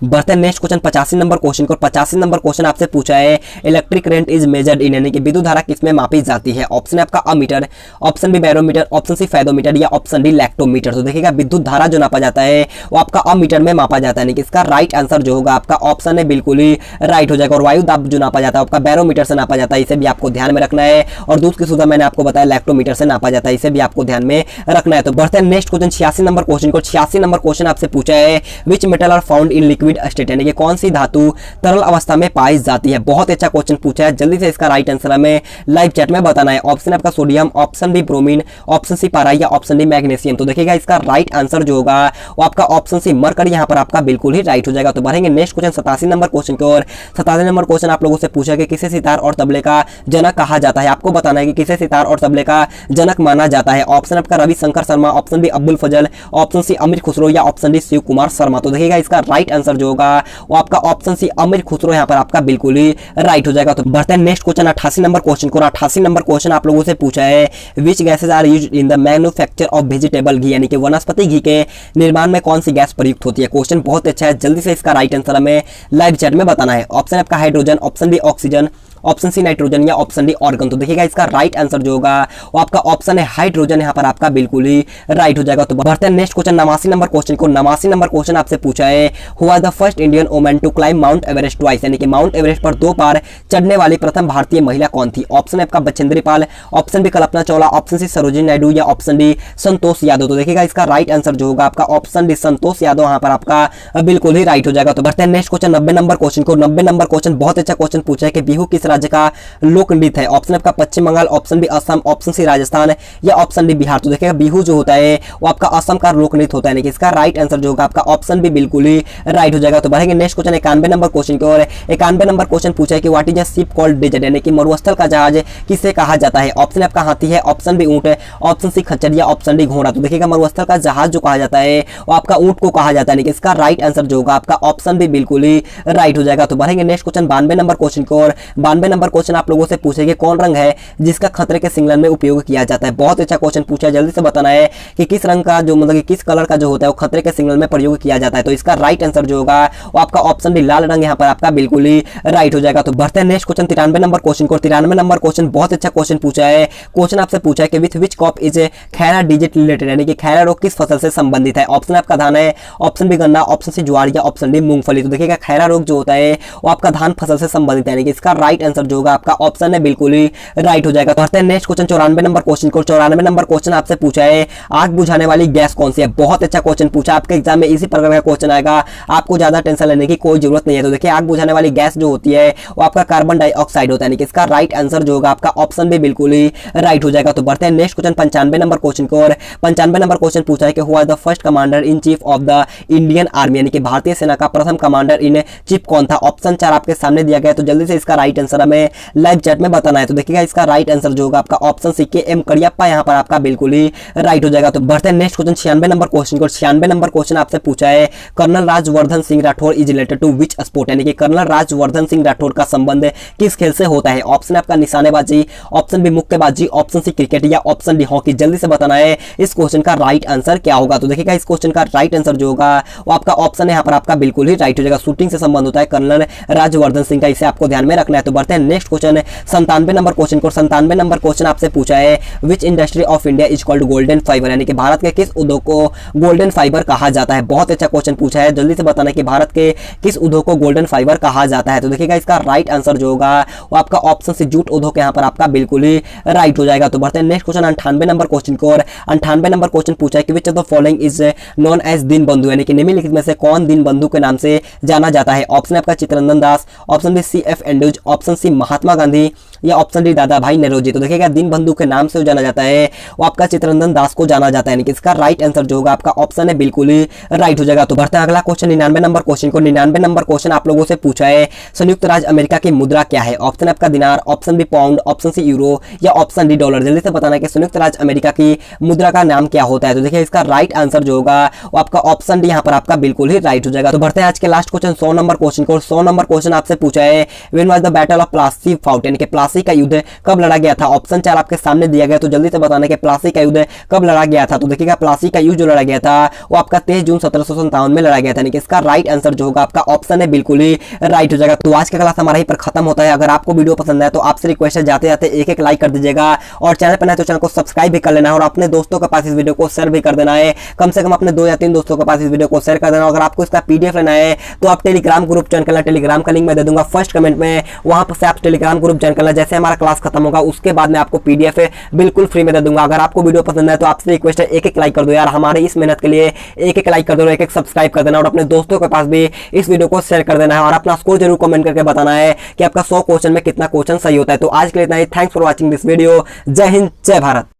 बढ़ते हैं नेक्स्ट क्वेश्चन 85 नंबर क्वेश्चन को। 85 नंबर क्वेश्चन आपसे पूछा है electric current is measured in, यानी कि विद्युत धारा किसमें मापी जाती है। ऑप्शन है आपका ammeter, option B barometer, option C fathometer या ऑप्शन डी लैक्टोमीटर। तो देखिएगा विद्युत धारा जो नापा जाता है वो आपका अमीटर में मापा जाता है, यानी कि इसका राइट आंसर जो होगा आपका ऑप्शन है बिल्कुल ही राइट हो जाएगा। और वायु दाब जो नापा जाता है आपका बैरोमीटर से नापा जाता है, इसे भी आपको ध्यान में रखना है। और दूध की शुद्धता मैंने आपको बताया लैक्टोमीटर से नापा जाता है, इसे भी आपको ध्यान में रखना है। तो बढ़ते हैं नेक्स्ट क्वेश्चन 86 नंबर क्वेश्चन को। 86 नंबर क्वेश्चन आपसे पूछा है which metal are found in liquid state, यानी कि कौन सी धातु तरल अवस्था में पाई जाती है। बहुत अच्छा क्वेश्चन पूछा है, जल्दी से इसका राइट आंसर हमें लाइव चैट में बताना है। ऑप्शन आपका sodium, option B bromine, option C पारा या ऑप्शन डी मैग्नीशियम। तो देखिएगा इसका राइट आंसर जो होगा वो आपका ऑप्शन सी मरकरी यहाँ पर आपका बिल्कुल ही राइट हो जाएगा। तो बढ़ेंगे नेक्स्ट क्वेश्चन 87 नंबर क्वेश्चन की ओर। 87 नंबर क्वेश्चन आप लोगों से पूछा कि किसे सितार और तबले का जनक कहा जाता है। आपको बताना है कि किसे सितार और तबले का जनक माना जाता है। ऑप्शन आपका रविशंकर शर्मा, ऑप्शन बी अब्दुल फजल, ऑप्शन सी अमीर खुसरो या ऑप्शन डी शिव कुमार शर्मा। तो देखिएगा इसका राइट आंसर जो होगा वो आपका ऑप्शन सी अमीर खुसरो यहाँ पर आपका बिल्कुल ही राइट हो जाएगा। तो बढ़ते हैं नेक्स्ट क्वेश्चन 88 नंबर क्वेश्चन को। 88 नंबर क्वेश्चन आप लोगों से पूछा है which gases are used in the manufacture of vegetable ghee, यानी कि वनस्पति घी के निर्माण में कौन सी गैस प्रयुक्त होती है। क्वेश्चन बहुत अच्छा है, जल्दी से इसका राइट आंसर हमें लाइव चैट में बताना है। ऑप्शन आपका hydrogen, option B oxygen, option C nitrogen या ऑप्शन डी ऑर्गन। तो देखिएगा इसका राइट आंसर जो होगा वो आपका ऑप्शन है हाइड्रोजन, यहाँ पर आपका बिल्कुल ही राइट हो जाएगा। तो बढ़ते हैं नेक्स्ट क्वेश्चन 89 नंबर क्वेश्चन को। 89 नंबर क्वेश्चन आपसे पूछा है who was the first Indian woman to climb Mount Everest twice, यानी कि माउंट एवरेस्ट पर 2 बार चढ़ने वाली प्रथम भारतीय महिला कौन थी। ऑप्शन है आपका Bachendri Pal, option B Kalpana Chawla, option C Sarojini Naidu या ऑप्शन डी संतोष यादव। तो देखिएगा इसका राइट आंसर जो होगा आपका ऑप्शन डी संतोष यादव यहाँ पर आपका बिल्कुल ही राइट हो जाएगा। तो बढ़ते हैं नेक्स्ट क्वेश्चन 90 नंबर क्वेश्चन को। 90 नंबर क्वेश्चन बहुत अच्छा क्वेश्चन पूछा है कि बिहू किस राज्य का लोक नृत्य है। ऑप्शन आपका Paschim Bangal, option B Assam, option C Rajasthan या ऑप्शन डी बिहार। तो देखिएगा बिहू जो होता है वो आपका असम का लोक नृत्य होता है, यानी कि इसका राइट आंसर जो होगा आपका ऑप्शन बी बिल्कुल ही राइट हो जाएगा। तो बढ़ेंगे नेक्स्ट क्वेश्चन 91 नंबर क्वेश्चन की ओर। 91 नंबर क्वेश्चन पूछा है कि what is a ship called desert, यानी कि मरुस्थल का जहाज किसे कहा जाता है। ऑप्शन आपका हाथी है, ऑप्शन बी ऊंट है, ऑप्शन सी खच्चर या ऑप्शन डी घोड़ा। तो देखिएगा मरुस्थल का जहाज जो कहा जाता है वो आपका ऊंट को कहा जाता है, यानी कि इसका राइट आंसर जो होगा आपका ऑप्शन बी बिल्कुल ही राइट हो जाएगा। तो बढ़ेंगे नेक्स्ट क्वेश्चन 92 नंबर क्वेश्चन की ओर। 92 नंबर क्वेश्चन आप लोगों से पूछेंगे कौन रंग है जिसका खतरे के सिग्नल में उपयोग किया जाता है। बहुत अच्छा क्वेश्चन पूछा है, जल्दी से बताना है कि किस रंग का जो मतलब कि किस कलर का जो होता है वो खतरे के सिग्नल में प्रयोग किया जाता है। तो इसका राइट आंसर जो होगा वो आपका ऑप्शन डी लाल रंग यहाँ पर आपका बिल्कुल ही राइट हो जाएगा। तो बढ़ते हैं नेक्स्ट क्वेश्चन 93 नंबर क्वेश्चन को। 93 नंबर क्वेश्चन बहुत अच्छा क्वेश्चन पूछा है। क्वेश्चन आपसे पूछा है कि with which crop is Khaira disease related, यानी कि खैरा रोग किस फसल से संबंधित है। ऑप्शन आपका धान है, ऑप्शन बी गन्ना, ऑप्शन सी ज्वार या ऑप्शन डी मूंगफली। तो देखिएगा खैरा रोग जो होता है वो आपका धान फसल से संबंधित है, यानी कि इसका राइट आंसर जो होगा आपका ऑप्शन है बिल्कुल ही राइट हो जाएगा। बढ़ते हैं नेक्स्ट क्वेश्चन 94 नंबर क्वेश्चन को। 94 नंबर क्वेश्चन आपसे पूछा है आग बुझाने वाली गैस कौन सी है। बहुत अच्छा क्वेश्चन पूछा, आपके एग्जाम में इसी प्रकार का क्वेश्चन आएगा, आपको ज्यादा टेंशन लेने की कोई जरूरत नहीं है। तो देखिए आग बुझाने वाली गैस जो होती है वो आपका कार्बन डाइऑक्साइड होता है, यानी कि इसका राइट आंसर जो होगा आपका ऑप्शन भी बिल्कुल ही राइट हो जाएगा। तो बढ़ते हैं नेक्स्ट क्वेश्चन 95 नंबर क्वेश्चन को। और 95 नंबर क्वेश्चन पूछा है कि who was the first commander in chief of the Indian army, यानी कि भारतीय सेना का प्रथम कमांडर इन चीफ कौन था। ऑप्शन 4 आपके सामने दिया गया, तो जल्दी से इसका राइट आंसर आंसर हमें लाइव चैट में बताना है। तो देखिएगा इसका राइट आंसर जो होगा आपका ऑप्शन सी के एम करियप्पा यहाँ पर आपका बिल्कुल ही राइट हो जाएगा। तो बढ़ते हैं नेक्स्ट क्वेश्चन 96 नंबर क्वेश्चन को। 96 नंबर क्वेश्चन आपसे पूछा है colonel Rajvardhan Singh Rathore is related to which sport, यानी कि कर्नल राजवर्धन सिंह राठौर का संबंध किस खेल से होता है। ऑप्शन आपका निशानेबाजी, ऑप्शन बी मुक्केबाजी, ऑप्शन सी क्रिकेट या ऑप्शन डी हॉकी। जल्दी से बताना है इस क्वेश्चन का राइट आंसर क्या होगा। तो देखिएगा इस क्वेश्चन का राइट आंसर जो होगा वो आपका ऑप्शन यहाँ पर आपका बिल्कुल ही राइट हो जाएगा। शूटिंग से संबंध होता है कर्नल राजवर्धन सिंह का, इसे आपको ध्यान में रखना है। तो बढ़ते हैं नेक्स्ट क्वेश्चन 97 नंबर क्वेश्चन को। 97 नंबर क्वेश्चन आपसे पूछा है विच industry of India is called golden fibre, यानी कि भारत के किस उद्योग को गोल्डन फाइबर कहा जाता है। बहुत अच्छा क्वेश्चन पूछा है, जल्दी से बताना कि भारत के किस उद्योग को गोल्डन फाइबर कहा जाता है। तो देखिएगा इसका राइट आंसर जो होगा वो आपका ऑप्शन से जूट उद्योग यहाँ पर आपका बिल्कुल ही राइट हो जाएगा। तो बढ़ते हैं नेक्स्ट क्वेश्चन 98 नंबर क्वेश्चन को। और 98 नंबर क्वेश्चन पूछा है कि which of the following is known as Deenbandhu, यानी कि निम्नलिखित में से कौन दीनबंधु के नाम से जाना जाता है। ऑप्शन आपका Chittaranjan Das, option B CF Andrews, option C Mahatma Gandhi या ऑप्शन डी दादा भाई नौरोजी। तो देखिएगा दीनबंधु के नाम से जाना जाता है वो आपका चित्तरंजन दास को जाना जाता है, यानी कि इसका राइट आंसर जो होगा आपका ऑप्शन है बिल्कुल ही राइट हो जाएगा। तो बढ़ते हैं अगला क्वेश्चन 99 नंबर क्वेश्चन को। 99 नंबर क्वेश्चन आप लोगों से पूछा है संयुक्त राज्य अमेरिका की मुद्रा क्या है। ऑप्शन आपका dinar, option B pound, option C euro या ऑप्शन डी डॉलर। जल्दी से बताना है कि संयुक्त राज्य अमेरिका की मुद्रा का नाम क्या होता है। तो देखिए इसका राइट आंसर जो होगा वो आपका ऑप्शन डी यहाँ पर आपका बिल्कुल ही राइट हो जाएगा। तो बढ़ते हैं आज के लास्ट क्वेश्चन 100 नंबर क्वेश्चन को। 100 नंबर क्वेश्चन आपसे पूछा है when was the battle of Plassey fought, यानी कि प्लासी का युद्ध कब लड़ा गया था। ऑप्शन 4 आपके सामने दिया गया, तो जल्दी से बताना कि प्लासी का युद्ध कब लड़ा गया था। तो देखिएगा प्लासी का युद्ध जो लड़ा गया था वो आपका 23 जून 1757 में लड़ा गया था, यानी कि इसका राइट आंसर जो होगा आपका ऑप्शन है बिल्कुल ही राइट हो जाएगा। तो आज का क्लास हमारा ही पर खत्म होता है। अगर आपको वीडियो पसंद है तो आपसे रिक्वेस्ट है जाते जाते एक लाइक कर दीजिएगा और चैनल पर नए तो चैनल को सब्सक्राइब भी कर लेना है और अपने दोस्तों के पास इस वीडियो को शेयर भी कर देना है। कम से कम अपने 2 या 3 दोस्तों के पास इस वीडियो को शेयर कर देना। अगर आपको इसका PDF लेना है तो आप टेलीग्राम ग्रुप ज्वाइन करना, टेलीग्राम का लिंक मैं दे दूंगा फर्स्ट कमेंट में, वहां पर से आप टेलीग्राम ग्रुप ज्वाइन करना। जैसे हमारा क्लास खत्म होगा उसके बाद में आपको PDF बिल्कुल फ्री में दे दूंगा। अगर आपको वीडियो पसंद है तो आपसे रिक्वेस्ट है एक लाइक कर दो यार, हमारे इस मेहनत के लिए एक लाइक कर दो, एक सब्सक्राइब कर देना और अपने दोस्तों के पास भी इस वीडियो को शेयर कर देना है और अपना स्कोर जरूर कमेंट करके बताना है कि आपका 100 क्वेश्चन में कितना क्वेश्चन सही होता है। तो आज के लिए इतना ही। Thanks for watching this video. जय हिंद, जय भारत।